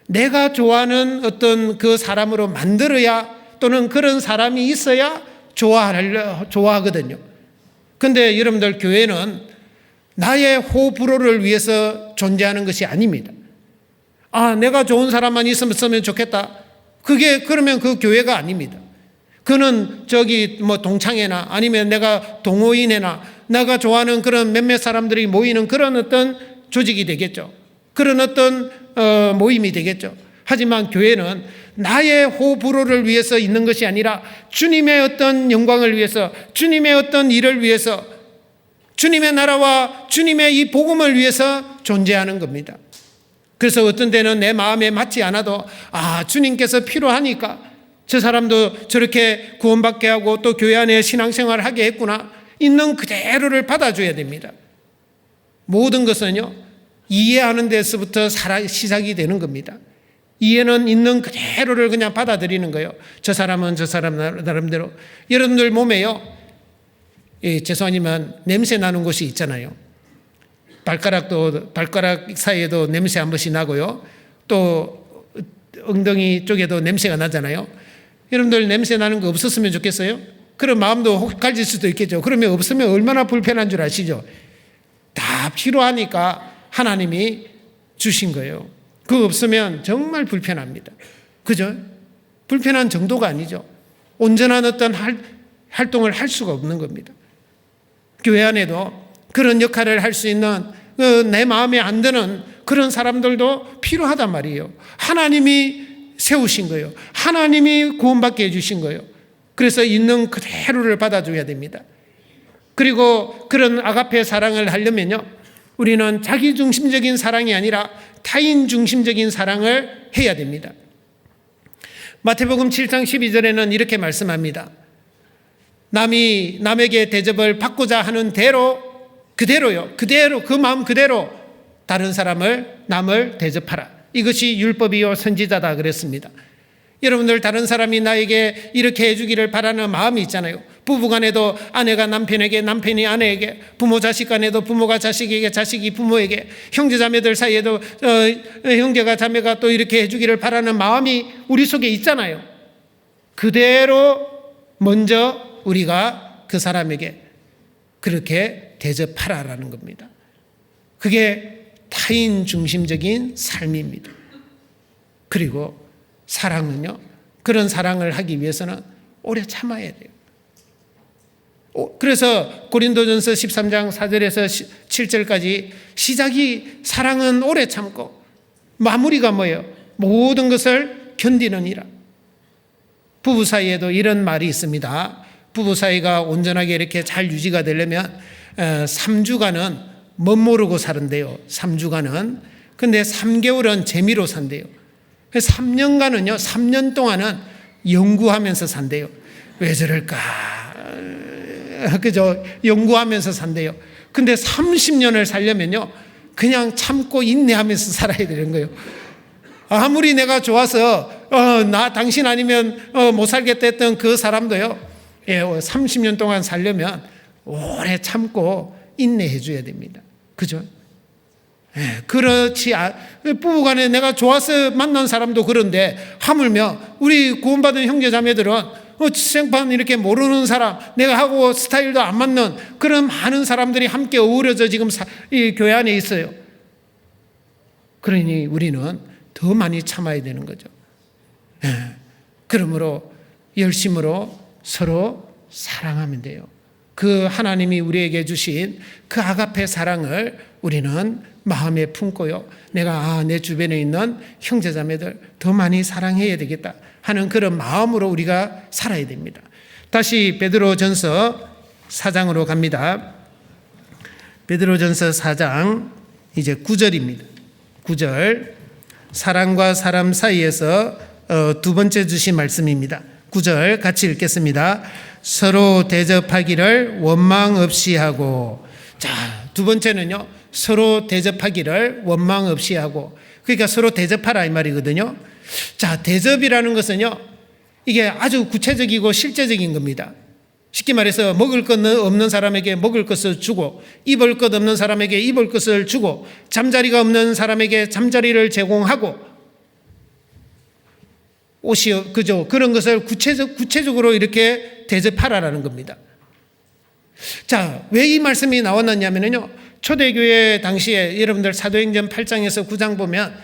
내가 좋아하는 어떤 그 사람으로 만들어야 또는 그런 사람이 있어야 좋아하거든요. 근데 여러분들 교회는 나의 호불호를 위해서 존재하는 것이 아닙니다. 내가 좋은 사람만 있으면 좋겠다. 그러면 그 교회가 아닙니다. 그는 동창회나 아니면 내가 동호인회나 내가 좋아하는 그런 몇몇 사람들이 모이는 그런 어떤 조직이 되겠죠. 그런 어떤 모임이 되겠죠. 하지만 교회는 나의 호불호를 위해서 있는 것이 아니라 주님의 어떤 영광을 위해서, 주님의 어떤 일을 위해서, 주님의 나라와 주님의 이 복음을 위해서 존재하는 겁니다. 그래서 어떤 때는 내 마음에 맞지 않아도 주님께서 필요하니까 저 사람도 저렇게 구원받게 하고 또 교회 안에 신앙생활을 하게 했구나, 있는 그대로를 받아줘야 됩니다. 모든 것은요, 이해하는 데서부터 시작이 되는 겁니다. 이해는 있는 그대로를 그냥 받아들이는 거예요. 저 사람은 저 사람 나름대로. 여러분들 몸에요, 죄송하지만 냄새 나는 곳이 있잖아요. 발가락 사이에도 냄새 한 번씩 나고요. 또 엉덩이 쪽에도 냄새가 나잖아요. 여러분들 냄새 나는 거 없었으면 좋겠어요? 그런 마음도 혹 가질 수도 있겠죠. 그러면 없으면 얼마나 불편한 줄 아시죠? 다 필요하니까 하나님이 주신 거예요. 그거 없으면 정말 불편합니다. 그죠? 불편한 정도가 아니죠. 온전한 어떤 활동을 할 수가 없는 겁니다. 교회 안에도 그런 역할을 할 수 있는 내 마음에 안 드는 그런 사람들도 필요하단 말이에요. 하나님이 세우신 거예요. 하나님이 구원받게 해주신 거예요. 그래서 있는 그대로를 받아줘야 됩니다. 그리고 그런 아가페 사랑을 하려면요, 우리는 자기중심적인 사랑이 아니라 타인중심적인 사랑을 해야 됩니다. 마태복음 7장 12절에는 이렇게 말씀합니다. 남이 남에게 대접을 받고자 하는 대로 그대로요, 그 마음 그대로 다른 남을 대접하라. 이것이 율법이요 선지자다 그랬습니다. 여러분들, 다른 사람이 나에게 이렇게 해주기를 바라는 마음이 있잖아요. 부부간에도 아내가 남편에게, 남편이 아내에게, 부모 자식 간에도 부모가 자식에게, 자식이 부모에게, 형제자매들 사이에도 형제가 자매가 또 이렇게 해주기를 바라는 마음이 우리 속에 있잖아요. 그대로 먼저 우리가 그 사람에게 그렇게 대접하라라는 겁니다. 그게 타인 중심적인 삶입니다. 그리고 사랑은요, 그런 사랑을 하기 위해서는 오래 참아야 돼요. 그래서 고린도전서 13장 4절에서 7절까지 시작이 사랑은 오래 참고 마무리가 뭐예요? 모든 것을 견디느니라. 부부 사이에도 이런 말이 있습니다. 부부 사이가 온전하게 이렇게 잘 유지가 되려면 3주간은 멋모르고 사는데요. 3주간은. 근데 3개월은 재미로 산대요. 3년간은요, 3년 동안은 연구하면서 산대요. 왜 저럴까? 그죠? 연구하면서 산대요. 근데 30년을 살려면요, 그냥 참고 인내하면서 살아야 되는 거예요. 아무리 내가 좋아서, 당신 아니면 못 살겠다 했던 그 사람도요, 30년 동안 살려면 오래 참고 인내해 줘야 됩니다. 그죠? 그렇지. 부부간에 내가 좋아서 만난 사람도 그런데 하물며 우리 구원받은 형제자매들은 생판 이렇게 모르는 사람, 내가 하고 스타일도 안 맞는 그런 많은 사람들이 함께 어우러져 지금 이 교회 안에 있어요. 그러니 우리는 더 많이 참아야 되는 거죠. 그러므로 열심으로 서로 사랑하면 돼요. 그 하나님이 우리에게 주신 그 아가페 사랑을 우리는 마음에 품고요. 내가 내 주변에 있는 형제자매들 더 많이 사랑해야 되겠다 하는 그런 마음으로 우리가 살아야 됩니다. 다시 베드로전서 4장으로 갑니다. 베드로전서 4장 이제 9절입니다. 9절 사람과 사람 사이에서 두 번째 주신 말씀입니다. 9절 같이 읽겠습니다. 서로 대접하기를 원망 없이 하고. 자, 두 번째는요, 서로 대접하기를 원망 없이 하고. 그러니까 서로 대접하라 이 말이거든요. 자, 대접이라는 것은요, 이게 아주 구체적이고 실제적인 겁니다. 쉽게 말해서 먹을 것 없는 사람에게 먹을 것을 주고, 입을 것 없는 사람에게 입을 것을 주고, 잠자리가 없는 사람에게 잠자리를 제공하고, 옷이 그죠? 그런 것을 구체적으로 이렇게 대접하라라는 겁니다. 자, 왜 이 말씀이 나왔느냐면요, 초대교회 당시에 여러분들 사도행전 8장에서 9장 보면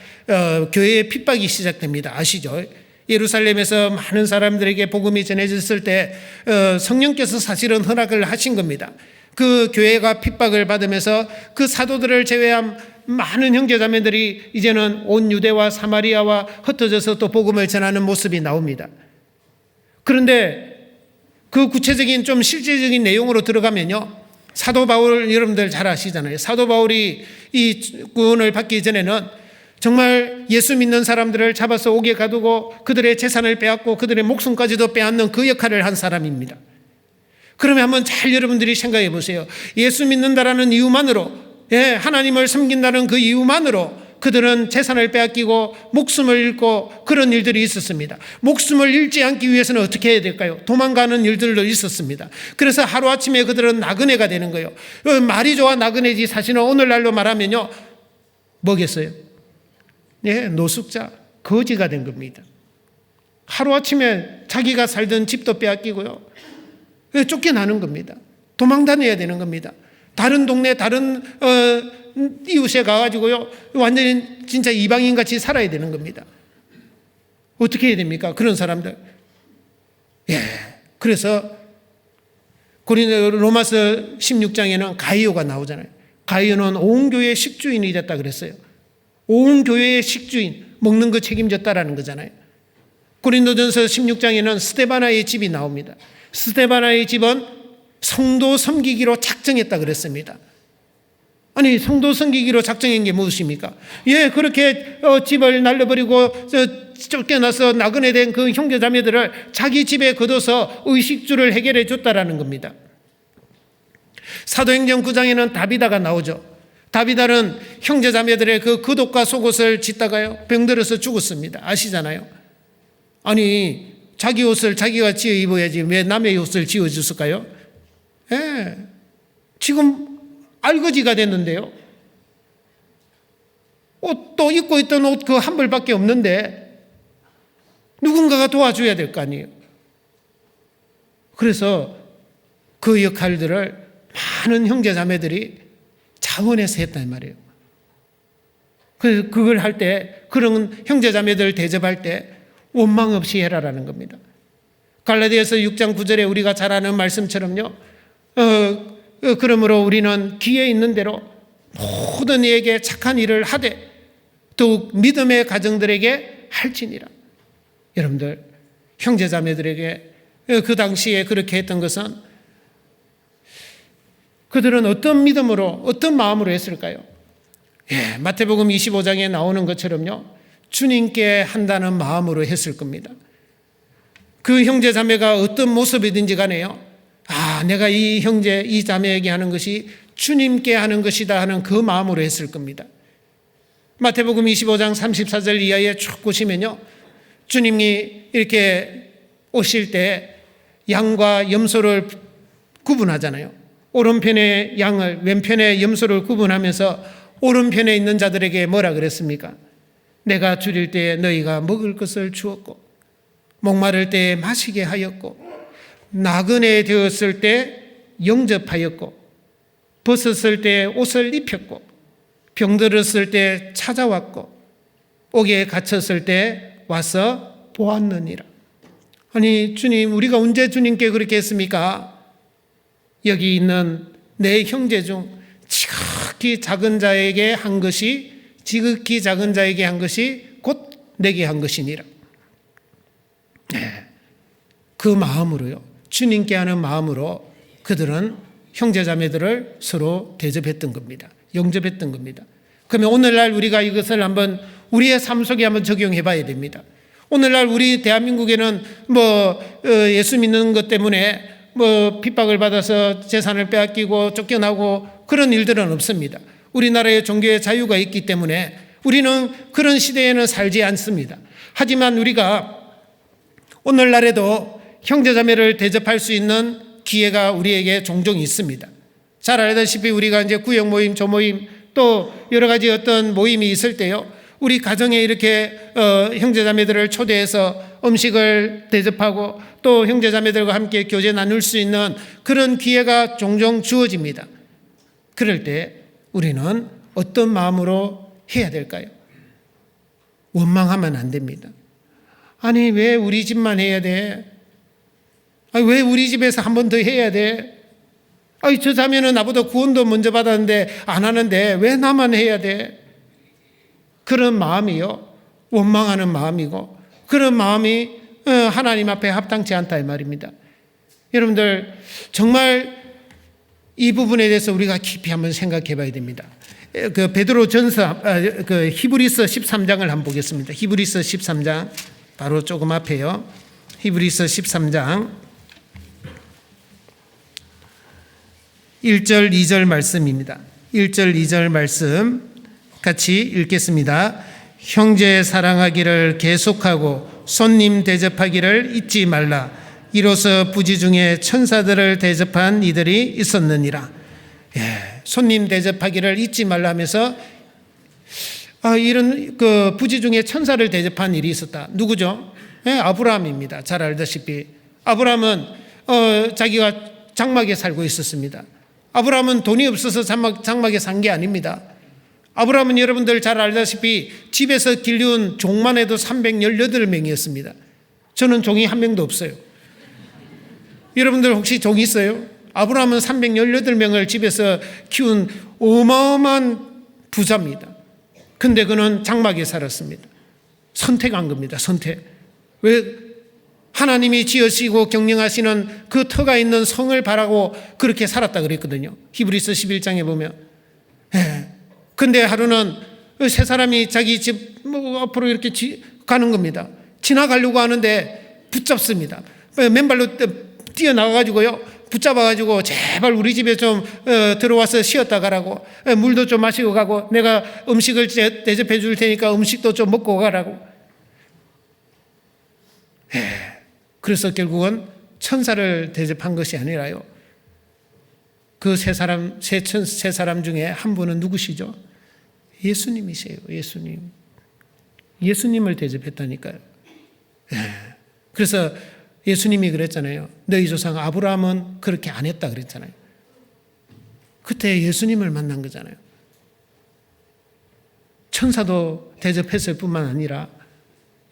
교회의 핍박이 시작됩니다. 아시죠? 예루살렘에서 많은 사람들에게 복음이 전해졌을 때 성령께서 사실은 허락을 하신 겁니다. 그 교회가 핍박을 받으면서 그 사도들을 제외한 많은 형제자매들이 이제는 온 유대와 사마리아와 흩어져서 또 복음을 전하는 모습이 나옵니다. 그런데 그 구체적인 좀 실제적인 내용으로 들어가면요, 사도 바울 여러분들 잘 아시잖아요. 사도 바울이 이 구원을 받기 전에는 정말 예수 믿는 사람들을 잡아서 옥에 가두고 그들의 재산을 빼앗고 그들의 목숨까지도 빼앗는 그 역할을 한 사람입니다. 그러면 한번 잘 여러분들이 생각해 보세요. 예수 믿는다라는 이유만으로, 하나님을 섬긴다는 그 이유만으로 그들은 재산을 빼앗기고 목숨을 잃고 그런 일들이 있었습니다. 목숨을 잃지 않기 위해서는 어떻게 해야 될까요? 도망가는 일들도 있었습니다. 그래서 하루아침에 그들은 나그네가 되는 거예요. 말이 좋아 나그네지 사실은 오늘날로 말하면요, 뭐겠어요? 노숙자, 거지가 된 겁니다. 하루아침에 자기가 살던 집도 빼앗기고요, 쫓겨나는 겁니다. 도망 다녀야 되는 겁니다. 다른 동네, 다른 이웃에 가가지고요, 완전히 진짜 이방인같이 살아야 되는 겁니다. 어떻게 해야 됩니까? 그런 사람들. 그래서 로마서 16장에는 가이오가 나오잖아요. 가이오는 온 교회의 식주인이 됐다 그랬어요. 온 교회의 식주인, 먹는 거 책임졌다라는 거잖아요. 고린도전서 16장에는 스데바나의 집이 나옵니다. 스데바나의 집은 성도 섬기기로 작정했다 그랬습니다. 아니, 성도 섬기기로 작정한 게 무엇입니까? 그렇게 집을 날려버리고 쫓겨나서 나그네 된 그 형제자매들을 자기 집에 거둬서 의식주를 해결해 줬다라는 겁니다. 사도행전 9장에는 다비다가 나오죠. 다비다는 형제자매들의 그 겉옷과 속옷을 짓다가요, 병들어서 죽었습니다. 아시잖아요. 아니, 자기 옷을 자기가 지어 입어야지 왜 남의 옷을 지어 줬을까요? 지금 알거지가 됐는데요, 옷도 입고 있던 옷 그 한 벌밖에 없는데 누군가가 도와줘야 될 거 아니에요. 그래서 그 역할들을 많은 형제자매들이 자원해서 했단 말이에요. 그걸 할 때, 그런 형제자매들 대접할 때 원망 없이 해라라는 겁니다. 갈라디아서 6장 9절에 우리가 잘 아는 말씀처럼요, 그러므로 우리는 기회 있는 대로 모든 이에게 착한 일을 하되 더욱 믿음의 가정들에게 할지니라. 여러분들, 형제자매들에게 그 당시에 그렇게 했던 것은 그들은 어떤 믿음으로, 어떤 마음으로 했을까요? 마태복음 25장에 나오는 것처럼요, 주님께 한다는 마음으로 했을 겁니다. 그 형제자매가 어떤 모습이든지 간에요, 내가 이 형제, 이 자매에게 하는 것이 주님께 하는 것이다 하는 그 마음으로 했을 겁니다. 마태복음 25장 34절 이하에 쭉 보시면요, 주님이 이렇게 오실 때 양과 염소를 구분하잖아요. 오른편의 양을, 왼편의 염소를 구분하면서 오른편에 있는 자들에게 뭐라 그랬습니까? 내가 줄일 때에 너희가 먹을 것을 주었고, 목마를 때에 마시게 하였고, 나그네 되었을 때 영접하였고, 벗었을 때 옷을 입혔고, 병들었을 때 찾아왔고, 옥에 갇혔을 때 와서 보았느니라. 아니, 주님, 우리가 언제 주님께 그렇게 했습니까? 여기 있는 내 형제 중 지극히 작은 자에게 한 것이 곧 내게 한 것이니라. 그 마음으로요, 주님께 하는 마음으로 그들은 형제자매들을 서로 대접했던 겁니다. 영접했던 겁니다. 그러면 오늘날 우리가 이것을 한번 우리의 삶 속에 한번 적용해 봐야 됩니다. 오늘날 우리 대한민국에는 예수 믿는 것 때문에 핍박을 받아서 재산을 빼앗기고 쫓겨나고 그런 일들은 없습니다. 우리나라에 종교의 자유가 있기 때문에 우리는 그런 시대에는 살지 않습니다. 하지만 우리가 오늘날에도 형제자매를 대접할 수 있는 기회가 우리에게 종종 있습니다. 잘 알다시피 우리가 이제 구역 모임, 조모임 또 여러 가지 어떤 모임이 있을 때요, 우리 가정에 이렇게 형제자매들을 초대해서 음식을 대접하고 또 형제자매들과 함께 교제 나눌 수 있는 그런 기회가 종종 주어집니다. 그럴 때 우리는 어떤 마음으로 해야 될까요? 원망하면 안 됩니다. 아니, 왜 우리 집만 해야 돼? 아니, 왜 우리 집에서 한 번 더 해야 돼? 아니, 저 자매는 나보다 구원도 먼저 받았는데 안 하는데 왜 나만 해야 돼? 그런 마음이요, 원망하는 마음이고, 그런 마음이 하나님 앞에 합당치 않다 이 말입니다. 여러분들 정말 이 부분에 대해서 우리가 깊이 한번 생각해 봐야 됩니다. 그 베드로전서 그 히브리서 13장을 한번 보겠습니다. 히브리서 13장 바로 조금 앞에요. 히브리서 13장 1절 2절 말씀입니다. 1절 2절 말씀 같이 읽겠습니다. 형제 사랑하기를 계속하고 손님 대접하기를 잊지 말라. 이로써 부지 중에 천사들을 대접한 이들이 있었느니라. 손님 대접하기를 잊지 말라 하면서 이런 그 부지 중에 천사를 대접한 일이 있었다. 누구죠? 아브라함입니다. 잘 알다시피 아브라함은 자기가 장막에 살고 있었습니다. 아브라함은 돈이 없어서 장막에 산 게 아닙니다. 아브라함은 여러분들 잘 알다시피 집에서 길러온 종만 해도 318명이었습니다. 저는 종이 한 명도 없어요. 여러분들 혹시 종 있어요? 아브라함은 318명을 집에서 키운 어마어마한 부자입니다. 근데 그는 장막에 살았습니다. 선택한 겁니다. 선택. 왜? 하나님이 지으시고 경영하시는 그 터가 있는 성을 바라고 그렇게 살았다 그랬거든요. 히브리서 11장에 보면. 근데 하루는 세 사람이 자기 집 앞으로 이렇게 가는 겁니다. 지나가려고 하는데 붙잡습니다. 맨발로 뛰어나가가지고요, 붙잡아가지고 제발 우리 집에 좀 들어와서 쉬었다 가라고, 물도 좀 마시고 가고, 내가 음식을 대접해 줄 테니까 음식도 좀 먹고 가라고. 그래서 결국은 천사를 대접한 것이 아니라요, 그 세 사람 중에 한 분은 누구시죠? 예수님이세요. 예수님. 예수님을 대접했다니까요. 그래서 예수님이 그랬잖아요. 너희 조상 아브라함은 그렇게 안 했다 그랬잖아요. 그때 예수님을 만난 거잖아요. 천사도 대접했을 뿐만 아니라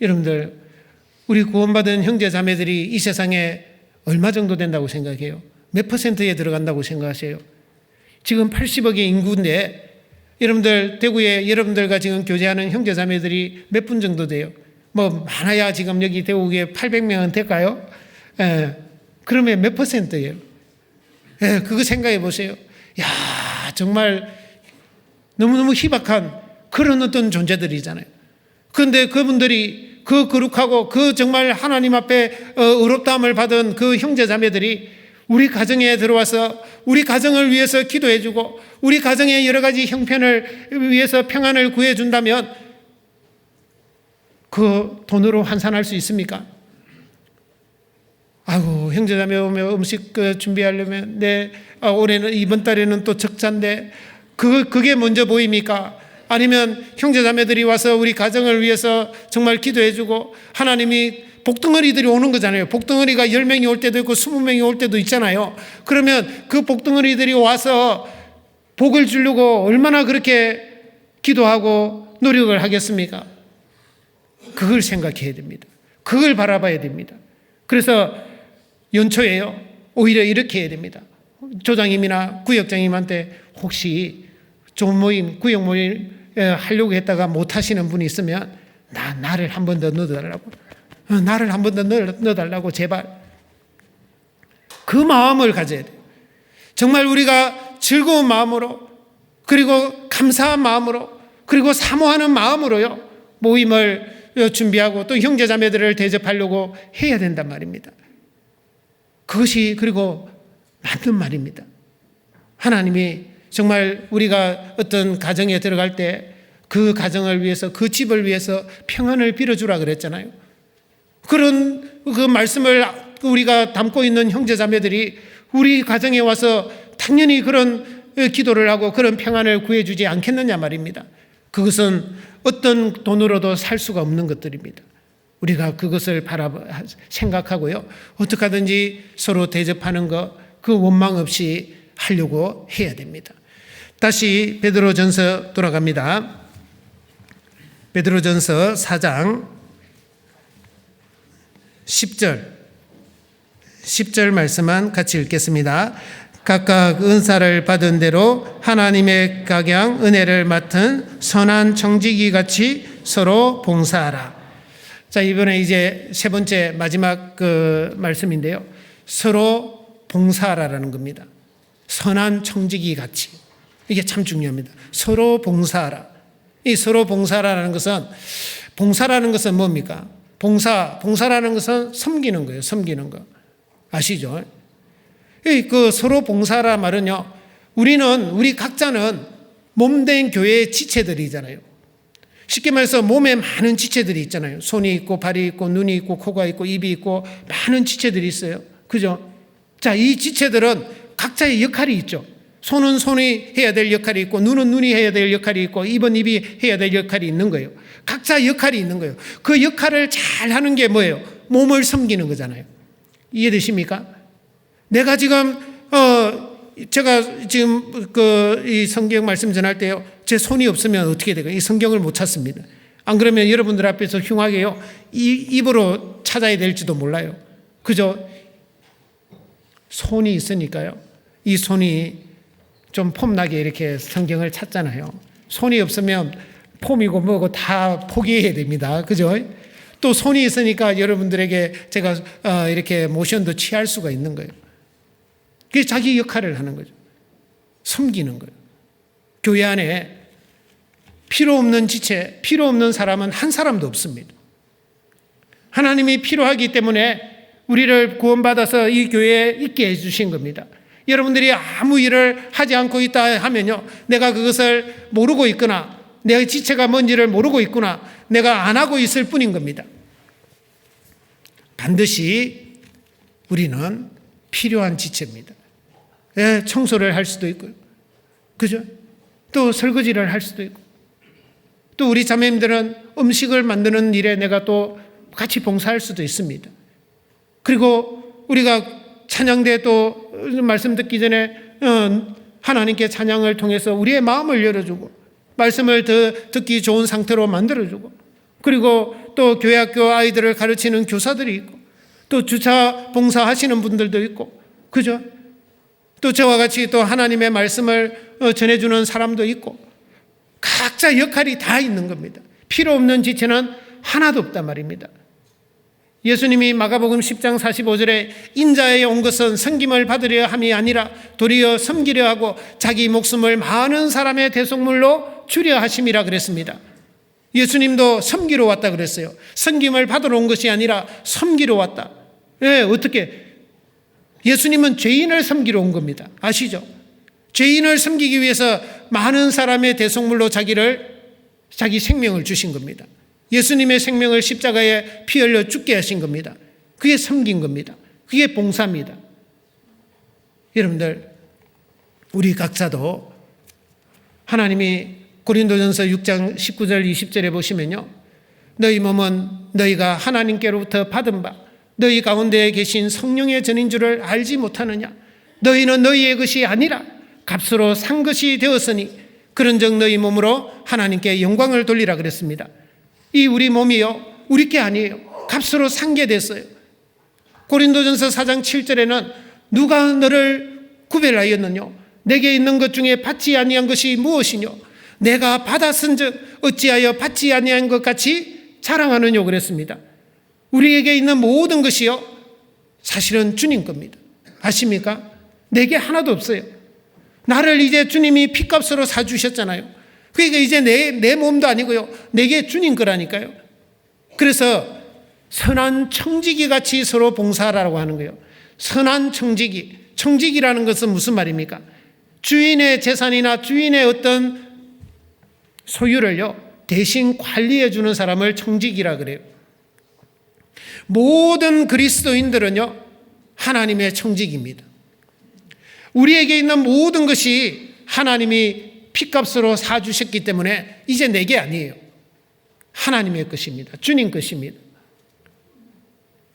여러분들, 우리 구원받은 형제 자매들이 이 세상에 얼마 정도 된다고 생각해요? 몇 퍼센트에 들어간다고 생각하세요? 지금 80억의 인구인데 여러분들 대구에 여러분들과 지금 교제하는 형제 자매들이 몇 분 정도 돼요? 많아야 지금 여기 대구에 800명은 될까요? 그러면 몇 퍼센트예요? 그거 생각해 보세요. 야, 정말 너무너무 희박한 그런 어떤 존재들이잖아요. 그런데 그분들이 그 거룩하고 그 정말 하나님 앞에 의롭다함을 받은 그 형제 자매들이 우리 가정에 들어와서 우리 가정을 위해서 기도해 주고 우리 가정의 여러 가지 형편을 위해서 평안을 구해 준다면 그 돈으로 환산할 수 있습니까? 아이고, 형제자매 오면 음식 준비하려면 올해는 이번 달에는 또 적자인데 그게 먼저 보입니까? 아니면 형제자매들이 와서 우리 가정을 위해서 정말 기도해 주고 하나님이 복덩어리들이 오는 거잖아요. 복덩어리가 10명이 올 때도 있고 20명이 올 때도 있잖아요. 그러면 그 복덩어리들이 와서 복을 주려고 얼마나 그렇게 기도하고 노력을 하겠습니까? 그걸 생각해야 됩니다. 그걸 바라봐야 됩니다. 그래서 연초에요, 오히려 이렇게 해야 됩니다. 조장님이나 구역장님한테 혹시 좋은 모임, 구역 모임 하려고 했다가 못 하시는 분이 있으면 나를 한 번 더 넣어달라고. 나를 한 번 더 넣어달라고 제발. 그 마음을 가져야 돼요. 정말 우리가 즐거운 마음으로, 그리고 감사한 마음으로, 그리고 사모하는 마음으로요, 모임을 준비하고 또 형제자매들을 대접하려고 해야 된단 말입니다. 그것이 그리고 맞는 말입니다. 하나님이 정말 우리가 어떤 가정에 들어갈 때 그 가정을 위해서, 그 집을 위해서 평안을 빌어주라 그랬잖아요. 그런 그 말씀을 우리가 담고 있는 형제자매들이 우리 가정에 와서 당연히 그런 기도를 하고 그런 평안을 구해주지 않겠느냐 말입니다. 그것은 어떤 돈으로도 살 수가 없는 것들입니다. 우리가 그것을 생각하고요, 어떻게 하든지 서로 대접하는 것, 그 원망 없이 하려고 해야 됩니다. 다시 베드로전서 돌아갑니다. 베드로전서 4장 10절 말씀만 같이 읽겠습니다. 각각 은사를 받은 대로 하나님의 각양 은혜를 맡은 선한 청지기 같이 서로 봉사하라. 자, 이번에 이제 세 번째 마지막 그 말씀인데요. 서로 봉사하라라는 겁니다. 선한 청지기 같이. 이게 참 중요합니다. 서로 봉사하라. 이 서로 봉사라는 것은, 봉사라는 것은 뭡니까? 봉사라는 것은 섬기는 거예요. 섬기는 거. 아시죠? 그 서로 봉사라 말은요, 우리 각자는 몸된 교회의 지체들이잖아요. 쉽게 말해서 몸에 많은 지체들이 있잖아요. 손이 있고, 발이 있고, 눈이 있고, 코가 있고, 입이 있고, 많은 지체들이 있어요. 그죠? 자, 이 지체들은 각자의 역할이 있죠. 손은 손이 해야 될 역할이 있고, 눈은 눈이 해야 될 역할이 있고, 입은 입이 해야 될 역할이 있는 거예요. 각자 역할이 있는 거예요. 그 역할을 잘 하는 게 뭐예요? 몸을 섬기는 거잖아요. 이해되십니까? 내가 지금 제가 지금 이 성경 말씀 전할 때요, 제 손이 없으면 어떻게 될까요? 이 성경을 못 찾습니다. 안 그러면 여러분들 앞에서 흉하게요, 입으로 찾아야 될지도 몰라요. 그죠? 손이 있으니까요, 이 손이 좀 폼나게 이렇게 성경을 찾잖아요. 손이 없으면 폼이고 뭐고 다 포기해야 됩니다. 그죠? 또 손이 있으니까 여러분들에게 제가 이렇게 모션도 취할 수가 있는 거예요. 그게 자기 역할을 하는 거죠. 섬기는 거예요. 교회 안에 필요 없는 지체, 필요 없는 사람은 한 사람도 없습니다. 하나님이 필요하기 때문에 우리를 구원받아서 이 교회에 있게 해주신 겁니다. 여러분들이 아무 일을 하지 않고 있다 하면요, 내가 그것을 모르고 있거나 내 지체가 뭔지를 모르고 있구나, 내가 안 하고 있을 뿐인 겁니다. 반드시 우리는 필요한 지체입니다. 청소를 할 수도 있고요. 그죠? 또 설거지를 할 수도 있고, 또 우리 자매님들은 음식을 만드는 일에 내가 또 같이 봉사할 수도 있습니다. 그리고 우리가 찬양대 또 말씀 듣기 전에 하나님께 찬양을 통해서 우리의 마음을 열어주고 말씀을 더 듣기 좋은 상태로 만들어주고, 그리고 또 교회학교 아이들을 가르치는 교사들이 있고, 또 주차 봉사하시는 분들도 있고, 그죠? 또 저와 같이 또 하나님의 말씀을 전해주는 사람도 있고, 각자 역할이 다 있는 겁니다. 필요 없는 지체는 하나도 없단 말입니다. 예수님이 마가복음 10장 45절에 인자에 온 것은 섬김을 받으려 함이 아니라 도리어 섬기려 하고 자기 목숨을 많은 사람의 대속물로 주려 하심이라 그랬습니다. 예수님도 섬기러 왔다 그랬어요. 섬김을 받으러 온 것이 아니라 섬기러 왔다. 어떻게? 예수님은 죄인을 섬기러 온 겁니다. 아시죠? 죄인을 섬기기 위해서 많은 사람의 대속물로 자기 생명을 주신 겁니다. 예수님의 생명을 십자가에 피 흘려 죽게 하신 겁니다. 그게 섬긴 겁니다. 그게 봉사입니다. 여러분들, 우리 각자도 하나님이 고린도전서 6장 19절 20절에 보시면요, 너희 몸은 너희가 하나님께로부터 받은 바 너희 가운데에 계신 성령의 전인 줄을 알지 못하느냐? 너희는 너희의 것이 아니라 값으로 산 것이 되었으니 그런즉 너희 몸으로 하나님께 영광을 돌리라 그랬습니다. 이 우리 몸이요, 우리 게 아니에요. 값으로 산 게 됐어요. 고린도전서 4장 7절에는 누가 너를 구별하였느뇨? 내게 있는 것 중에 받지 아니한 것이 무엇이뇨? 내가 받았은즉 어찌하여 받지 아니한 것 같이 자랑하느뇨? 그랬습니다. 우리에게 있는 모든 것이요, 사실은 주님 겁니다. 아십니까? 내게 하나도 없어요. 나를 이제 주님이 핏값으로 사주셨잖아요. 그러니까 이제 내 몸도 아니고요, 내게 주님 거라니까요. 그래서 선한 청지기 같이 서로 봉사하라고 하는 거예요. 선한 청지기. 청지기라는 것은 무슨 말입니까? 주인의 재산이나 주인의 어떤 소유를요, 대신 관리해 주는 사람을 청지기라 그래요. 모든 그리스도인들은요, 하나님의 청지기입니다. 우리에게 있는 모든 것이 하나님이 핏값으로 사주셨기 때문에 이제 내게 아니에요. 하나님의 것입니다. 주님 것입니다.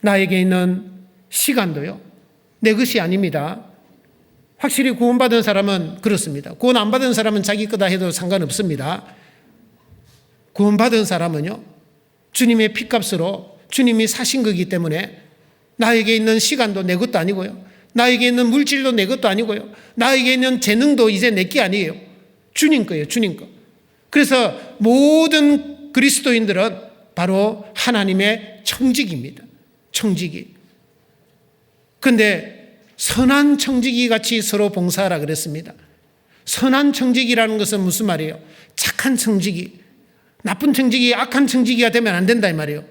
나에게 있는 시간도요, 내 것이 아닙니다. 확실히 구원받은 사람은 그렇습니다. 구원 안 받은 사람은 자기 거다 해도 상관없습니다. 구원받은 사람은요, 주님의 핏값으로 주님이 사신 거기 때문에 나에게 있는 시간도 내 것도 아니고요, 나에게 있는 물질도 내 것도 아니고요, 나에게 있는 재능도 이제 내 게 아니에요. 주님 거예요. 주님 거. 그래서 모든 그리스도인들은 바로 하나님의 청지기입니다. 청지기. 그런데 선한 청지기 같이 서로 봉사하라 그랬습니다. 선한 청지기라는 것은 무슨 말이에요? 착한 청지기. 나쁜 청지기, 악한 청지기가 되면 안 된다 이 말이에요.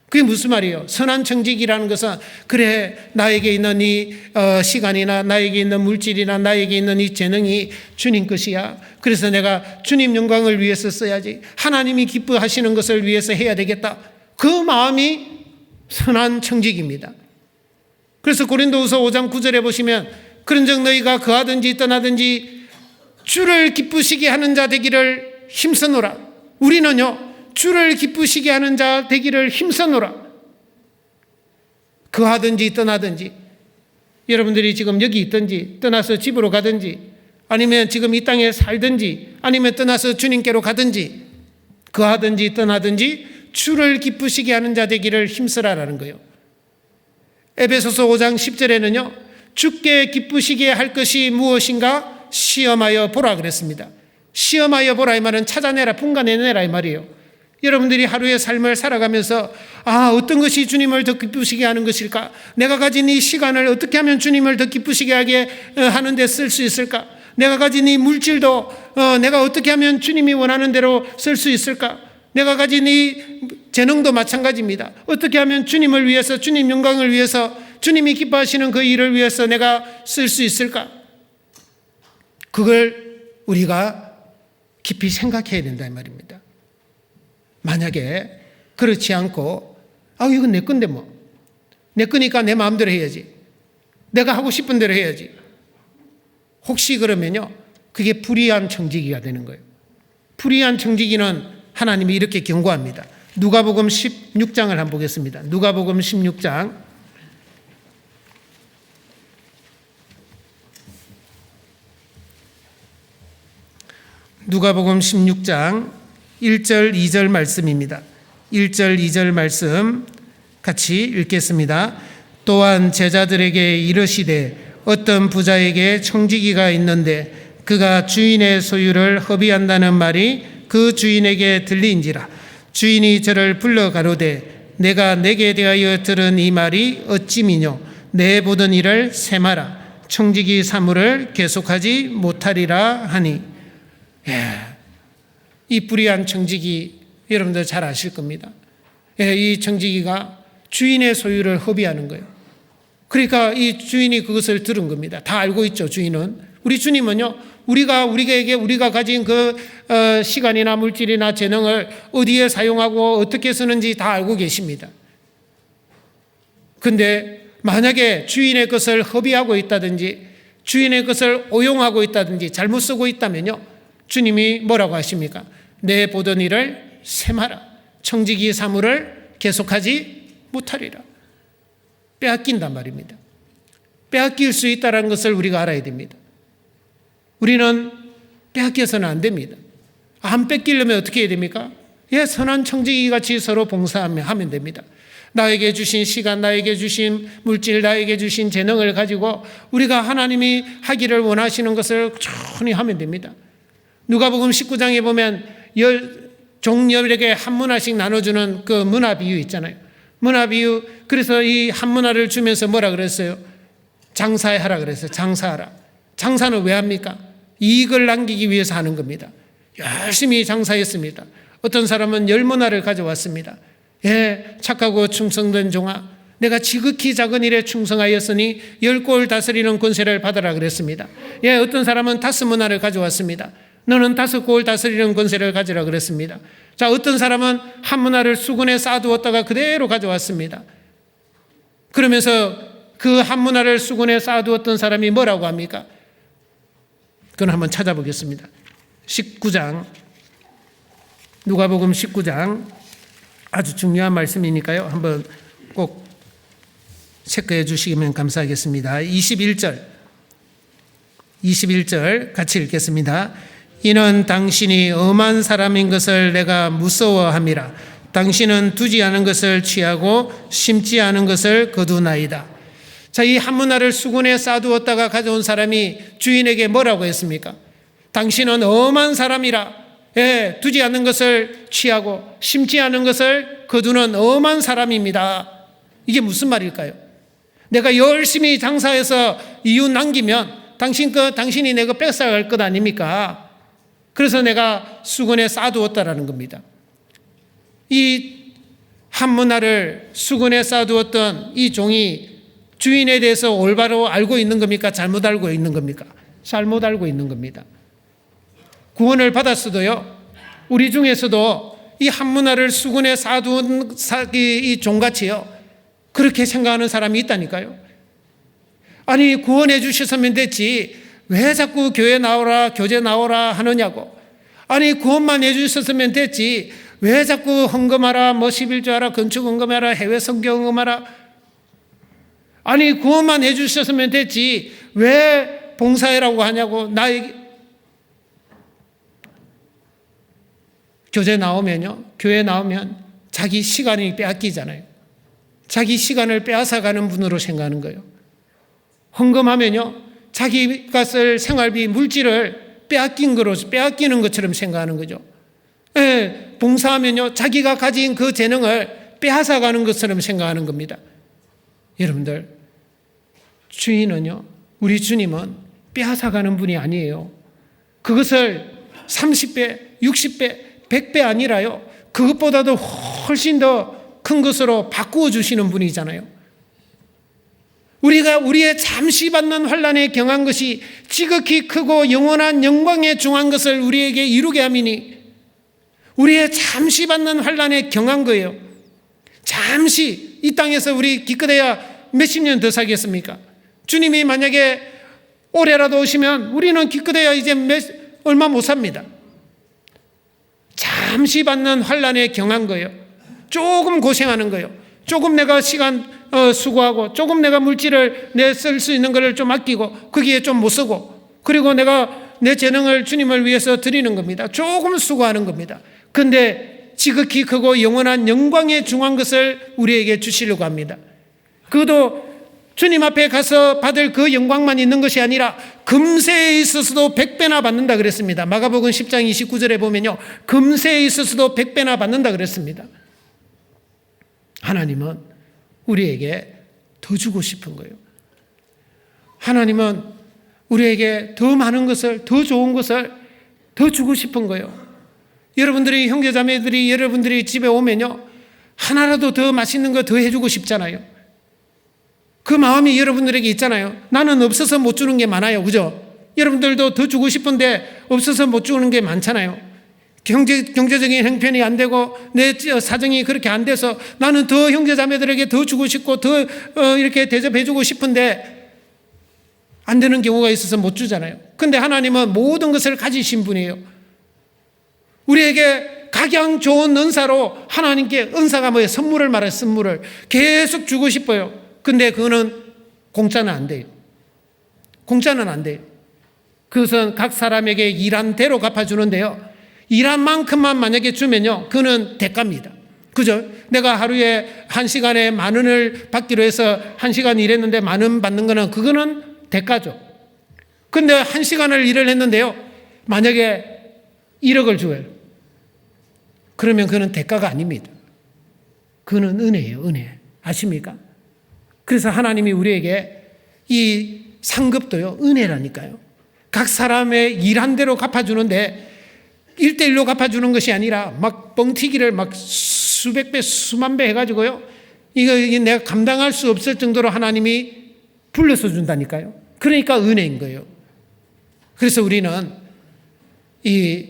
그게 무슨 말이에요? 선한 청지기라는 것은, 그래, 나에게 있는 이 시간이나 나에게 있는 물질이나 나에게 있는 이 재능이 주님 것이야. 그래서 내가 주님 영광을 위해서 써야지, 하나님이 기뻐하시는 것을 위해서 해야 되겠다. 그 마음이 선한 청지기입니다. 그래서 고린도후서 5장 9절에 보시면, 그런즉 너희가 거하든지 떠나든지 주를 기쁘시게 하는 자 되기를 힘쓰노라. 우리는요, 주를 기쁘시게 하는 자 되기를 힘쓰노라. 거하든지 떠나든지, 여러분들이 지금 여기 있든지 떠나서 집으로 가든지, 아니면 지금 이 땅에 살든지, 아니면 떠나서 주님께로 가든지, 거하든지 떠나든지 주를 기쁘시게 하는 자 되기를 힘쓰라라는 거예요. 에베소서 5장 10절에는요, 주께 기쁘시게 할 것이 무엇인가 시험하여 보라 그랬습니다. 시험하여 보라 이 말은 찾아내라, 분간해내라 이 말이에요. 여러분들이 하루의 삶을 살아가면서, 어떤 것이 주님을 더 기쁘시게 하는 것일까? 내가 가진 이 시간을 어떻게 하면 주님을 더 기쁘시게 하게 하는 데 쓸 수 있을까? 내가 가진 이 물질도 내가 어떻게 하면 주님이 원하는 대로 쓸 수 있을까? 내가 가진 이 재능도 마찬가지입니다. 어떻게 하면 주님을 위해서, 주님 영광을 위해서, 주님이 기뻐하시는 그 일을 위해서 내가 쓸 수 있을까? 그걸 우리가 깊이 생각해야 된다 이 말입니다. 만약에 그렇지 않고, 이건 내 건데 뭐, 내 거니까 내 마음대로 해야지, 내가 하고 싶은 대로 해야지, 혹시 그러면요, 그게 불의한 청지기가 되는 거예요. 불의한 청지기는 하나님이 이렇게 경고합니다. 누가복음 16장을 한번 보겠습니다. 누가복음 16장 누가복음 16장 1절 2절 말씀입니다. 1절 2절 말씀 같이 읽겠습니다. 또한 제자들에게 이르시되 어떤 부자에게 청지기가 있는데 그가 주인의 소유를 허비한다는 말이 그 주인에게 들린지라. 주인이 저를 불러 가로되 내가 내게 대하여 들은 이 말이 어찌미뇨? 내 보던 일을 세마라. 청지기 사물을 계속하지 못하리라 하니. 이 불의한 청지기 여러분들 잘 아실 겁니다. 이 청지기가 주인의 소유를 허비하는 거예요. 그러니까 이 주인이 그것을 들은 겁니다. 다 알고 있죠, 주인은. 우리 주님은요, 우리가 가진 그 시간이나 물질이나 재능을 어디에 사용하고 어떻게 쓰는지 다 알고 계십니다. 근데 만약에 주인의 것을 허비하고 있다든지 주인의 것을 오용하고 있다든지 잘못 쓰고 있다면요, 주님이 뭐라고 하십니까? 내 보던 일을 세마라. 청지기 사물을 계속하지 못하리라. 빼앗긴단 말입니다. 빼앗길 수 있다는 것을 우리가 알아야 됩니다. 우리는 빼앗겨서는 안 됩니다. 안 뺏기려면 어떻게 해야 됩니까? 예, 선한 청지기 같이 서로 봉사하면 됩니다. 나에게 주신 시간, 나에게 주신 물질, 나에게 주신 재능을 가지고 우리가 하나님이 하기를 원하시는 것을 충분히 하면 됩니다. 누가복음 19장에 보면 종열에게 한 문화씩 나눠주는 그 문화 비유 있잖아요. 문화 비유. 그래서 이 한 문화를 주면서 뭐라 그랬어요? 장사하라 그랬어요. 장사하라. 장사는 왜 합니까? 이익을 남기기 위해서 하는 겁니다. 열심히 장사했습니다. 어떤 사람은 10문화를 가져왔습니다. 예, 착하고 충성된 종아, 내가 지극히 작은 일에 충성하였으니 10골 다스리는 권세를 받아라 그랬습니다. 예, 어떤 사람은 5문화를 가져왔습니다. 너는 5골 다스리는 권세를 가지라 그랬습니다. 자, 어떤 사람은 한 문화를 수군에 쌓아두었다가 그대로 가져왔습니다. 그러면서 그 한 문화를 수군에 쌓아두었던 사람이 뭐라고 합니까? 그건 한번 찾아보겠습니다. 19장, 누가복음 19장, 아주 중요한 말씀이니까요. 한번 꼭 체크해 주시면 감사하겠습니다. 21절 같이 읽겠습니다. 이는 당신이 엄한 사람인 것을 내가 무서워함이라. 당신은 두지 않은 것을 취하고 심지 않은 것을 거두나이다. 자, 이 한 문화를 수군에 쌓아두었다가 가져온 사람이 주인에게 뭐라고 했습니까? 당신은 엄한 사람이라. 예, 두지 않는 것을 취하고 심지 않은 것을 거두는 엄한 사람입니다. 이게 무슨 말일까요? 내가 열심히 장사해서 이윤 남기면 당신이 내가 뺏어갈 것 아닙니까? 그래서 내가 수군에 쌓아두었다라는 겁니다. 이 한 문화를 수군에 쌓아두었던 이 종이 주인에 대해서 올바로 알고 있는 겁니까? 잘못 알고 있는 겁니까? 잘못 알고 있는 겁니다. 구원을 받았어도요, 우리 중에서도 이 한 문화를 수군에 쌓아둔 이 종같이요, 그렇게 생각하는 사람이 있다니까요. 아니, 구원해 주셨으면 됐지 왜 자꾸 교회 나오라, 교제 나오라 하느냐고. 아니, 구원만 해 주셨으면 됐지 왜 자꾸 헌금하라, 뭐 11조하라, 건축 헌금하라, 해외 선교 헌금하라. 아니, 구원만 해 주셨으면 됐지 왜 봉사해라고 하냐고. 나에게 교회 나오면 자기 시간이 빼앗기잖아요. 자기 시간을 빼앗아가는 분으로 생각하는 거예요. 헌금하면요, 자기가 쓸 생활비 물질을 빼앗기는 것처럼 생각하는 거죠. 예, 봉사하면요, 자기가 가진 그 재능을 빼앗아가는 것처럼 생각하는 겁니다. 여러분들, 우리 주님은 빼앗아가는 분이 아니에요. 그것을 30배, 60배, 100배 아니라요, 그것보다도 훨씬 더 큰 것으로 바꾸어 주시는 분이잖아요. 우리가 우리의 잠시 받는 환난에 경한 것이 지극히 크고 영원한 영광에 중한 것을 우리에게 이루게 함이니, 우리의 잠시 받는 환난에 경한 거예요. 잠시 이 땅에서 우리 기껏해야 몇십 년 더 살겠습니까? 주님이 만약에 올해라도 오시면 우리는 기껏해야 이제 얼마 못 삽니다. 잠시 받는 환난에 경한 거예요. 조금 고생하는 거예요. 조금 내가 시간 수고하고, 조금 내가 물질을 쓸 수 있는 것을 좀 아끼고, 거기에 좀 못 쓰고, 그리고 내가 내 재능을 주님을 위해서 드리는 겁니다. 조금 수고하는 겁니다. 그런데 지극히 크고 영원한 영광에 중한 것을 우리에게 주시려고 합니다. 그것도 주님 앞에 가서 받을 그 영광만 있는 것이 아니라 금세에 있어서도 100배나 받는다 그랬습니다. 마가복음 10장 29절에 보면요, 금세에 있어서도 100배나 받는다 그랬습니다. 하나님은 우리에게 더 주고 싶은 거예요. 하나님은 우리에게 더 많은 것을, 더 좋은 것을 더 주고 싶은 거예요. 형제자매들이 여러분들이 집에 오면요, 하나라도 더 맛있는 거 더 해주고 싶잖아요. 그 마음이 여러분들에게 있잖아요. 나는 없어서 못 주는 게 많아요. 그죠? 여러분들도 더 주고 싶은데 없어서 못 주는 게 많잖아요. 경제적인 형편이 안 되고 내 사정이 그렇게 안 돼서 나는 더 형제자매들에게 더 주고 싶고 더 이렇게 대접해주고 싶은데 안 되는 경우가 있어서 못 주잖아요. 그런데 하나님은 모든 것을 가지신 분이에요. 우리에게 각양 좋은 은사로 하나님께, 은사가 뭐예요? 선물을 말해요. 선물을 계속 주고 싶어요. 근데 그거는 공짜는 안 돼요. 공짜는 안 돼요. 그것은 각 사람에게 일한 대로 갚아주는데요, 일한 만큼만 만약에 주면요, 그는 대가입니다. 그죠? 내가 하루에 1시간에 10,000원을 받기로 해서 1시간 일했는데 10,000원 받는 거는 그거는 대가죠. 근데 1시간을 일을 했는데요, 만약에 1억을 줘요. 그러면 그는 대가가 아닙니다. 그는 은혜예요, 은혜. 아십니까? 그래서 하나님이 우리에게 이 상급도요, 은혜라니까요. 각 사람의 일한 대로 갚아주는데 1:1로 갚아주는 것이 아니라 막 뻥튀기를 막 수백 배, 수만 배 해가지고요. 이거 내가 감당할 수 없을 정도로 하나님이 불러서 준다니까요. 그러니까 은혜인 거예요. 그래서 우리는 이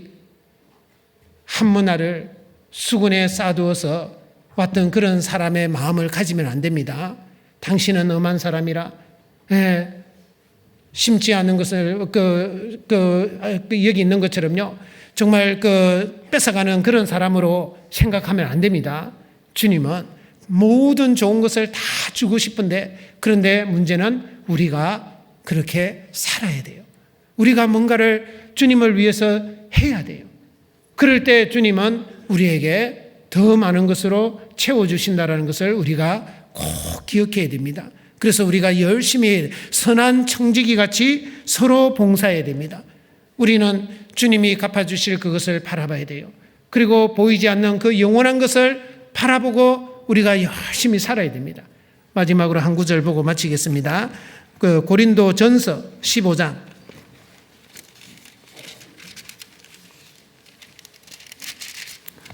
한문화를 수군에 쌓아두어서 왔던 그런 사람의 마음을 가지면 안 됩니다. 당신은 엄한 사람이라, 심지 않은 것을 여기 있는 것처럼요, 정말 뺏어가는 그런 사람으로 생각하면 안 됩니다. 주님은 모든 좋은 것을 다 주고 싶은데, 그런데 문제는 우리가 그렇게 살아야 돼요. 우리가 뭔가를 주님을 위해서 해야 돼요. 그럴 때 주님은 우리에게 더 많은 것으로 채워주신다는 것을 우리가 꼭 기억해야 됩니다. 그래서 우리가 열심히 선한 청지기 같이 서로 봉사해야 됩니다. 우리는 주님이 갚아주실 그것을 바라봐야 돼요. 그리고 보이지 않는 그 영원한 것을 바라보고 우리가 열심히 살아야 됩니다. 마지막으로 한 구절 보고 마치겠습니다. 고린도전서 15장.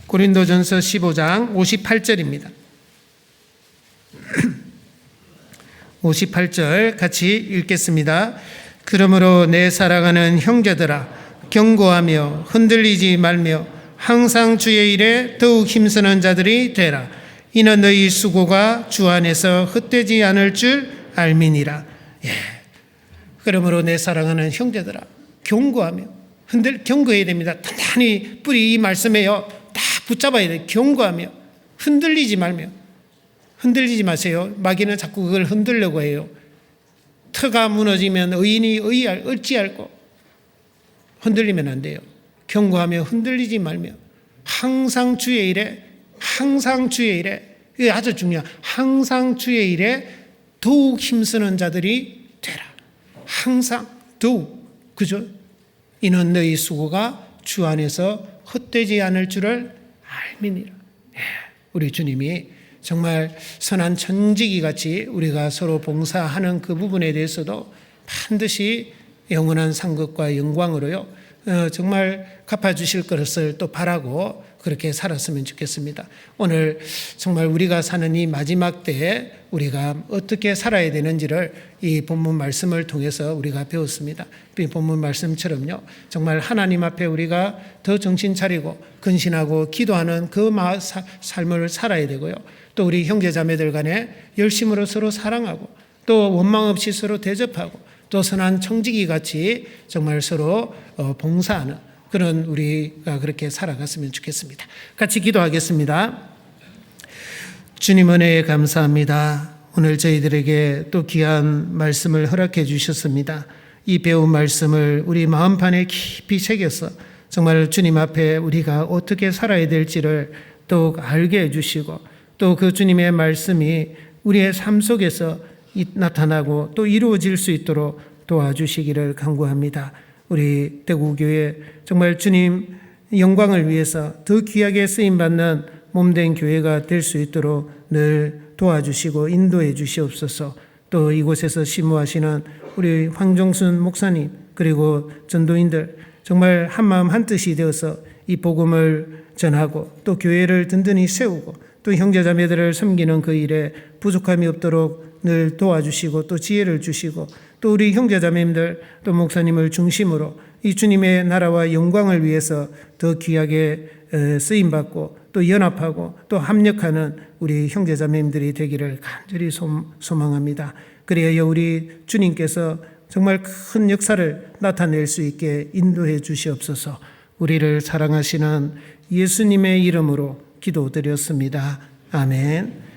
고린도전서 15장 58절입니다. 58절 같이 읽겠습니다. 그러므로 내 사랑하는 형제들아, 경고하며 흔들리지 말며 항상 주의 일에 더욱 힘쓰는 자들이 되라. 이는 너희 수고가 주 안에서 헛되지 않을 줄 알미니라. 그러므로 내 사랑하는 형제들아, 경고하며 경고해야 됩니다. 단단히 뿌리 이 말씀에요, 다 붙잡아야 돼요. 경고하며 흔들리지 말며. 흔들리지 마세요. 마귀는 자꾸 그걸 흔들려고 해요. 터가 무너지면 의인이 어찌할꼬. 흔들리면 안 돼요. 경고하며 흔들리지 말며 항상 주의 일에, 항상 주의 일에, 이게 아주 중요한, 항상 주의 일에 더욱 힘쓰는 자들이 되라. 항상 더욱, 그죠? 이는 너희 수고가 주 안에서 헛되지 않을 줄을 알미니라. 우리 주님이 정말 선한 천지기 같이 우리가 서로 봉사하는 그 부분에 대해서도 반드시 영원한 상급과 영광으로요, 정말 갚아주실 것을 또 바라고 그렇게 살았으면 좋겠습니다. 오늘 정말 우리가 사는 이 마지막 때에 우리가 어떻게 살아야 되는지를 이 본문 말씀을 통해서 우리가 배웠습니다. 이 본문 말씀처럼요, 정말 하나님 앞에 우리가 더 정신 차리고 근신하고 기도하는 그 삶을 살아야 되고요. 또 우리 형제자매들 간에 열심으로 서로 사랑하고 또 원망 없이 서로 대접하고 또 선한 청지기 같이 정말 서로 봉사하는 그런 우리가 그렇게 살아갔으면 좋겠습니다. 같이 기도하겠습니다. 주님 은혜에 감사합니다. 오늘 저희들에게 또 귀한 말씀을 허락해 주셨습니다. 이 배운 말씀을 우리 마음판에 깊이 새겨서 정말 주님 앞에 우리가 어떻게 살아야 될지를 더욱 알게 해주시고 또 그 주님의 말씀이 우리의 삶 속에서 나타나고 또 이루어질 수 있도록 도와주시기를 간구합니다. 우리 대구교회 정말 주님 영광을 위해서 더 귀하게 쓰임받는 몸된 교회가 될 수 있도록 늘 도와주시고 인도해 주시옵소서. 또 이곳에서 심무하시는 우리 황종순 목사님 그리고 전도인들 정말 한마음 한뜻이 되어서 이 복음을 전하고 또 교회를 든든히 세우고 또 형제자매들을 섬기는 그 일에 부족함이 없도록 늘 도와주시고 또 지혜를 주시고 또 우리 형제자매님들 또 목사님을 중심으로 이 주님의 나라와 영광을 위해서 더 귀하게 쓰임받고 또 연합하고 또 합력하는 우리 형제자매님들이 되기를 간절히 소망합니다. 그래야 우리 주님께서 정말 큰 역사를 나타낼 수 있게 인도해 주시옵소서. 우리를 사랑하시는 예수님의 이름으로 기도드렸습니다. 아멘.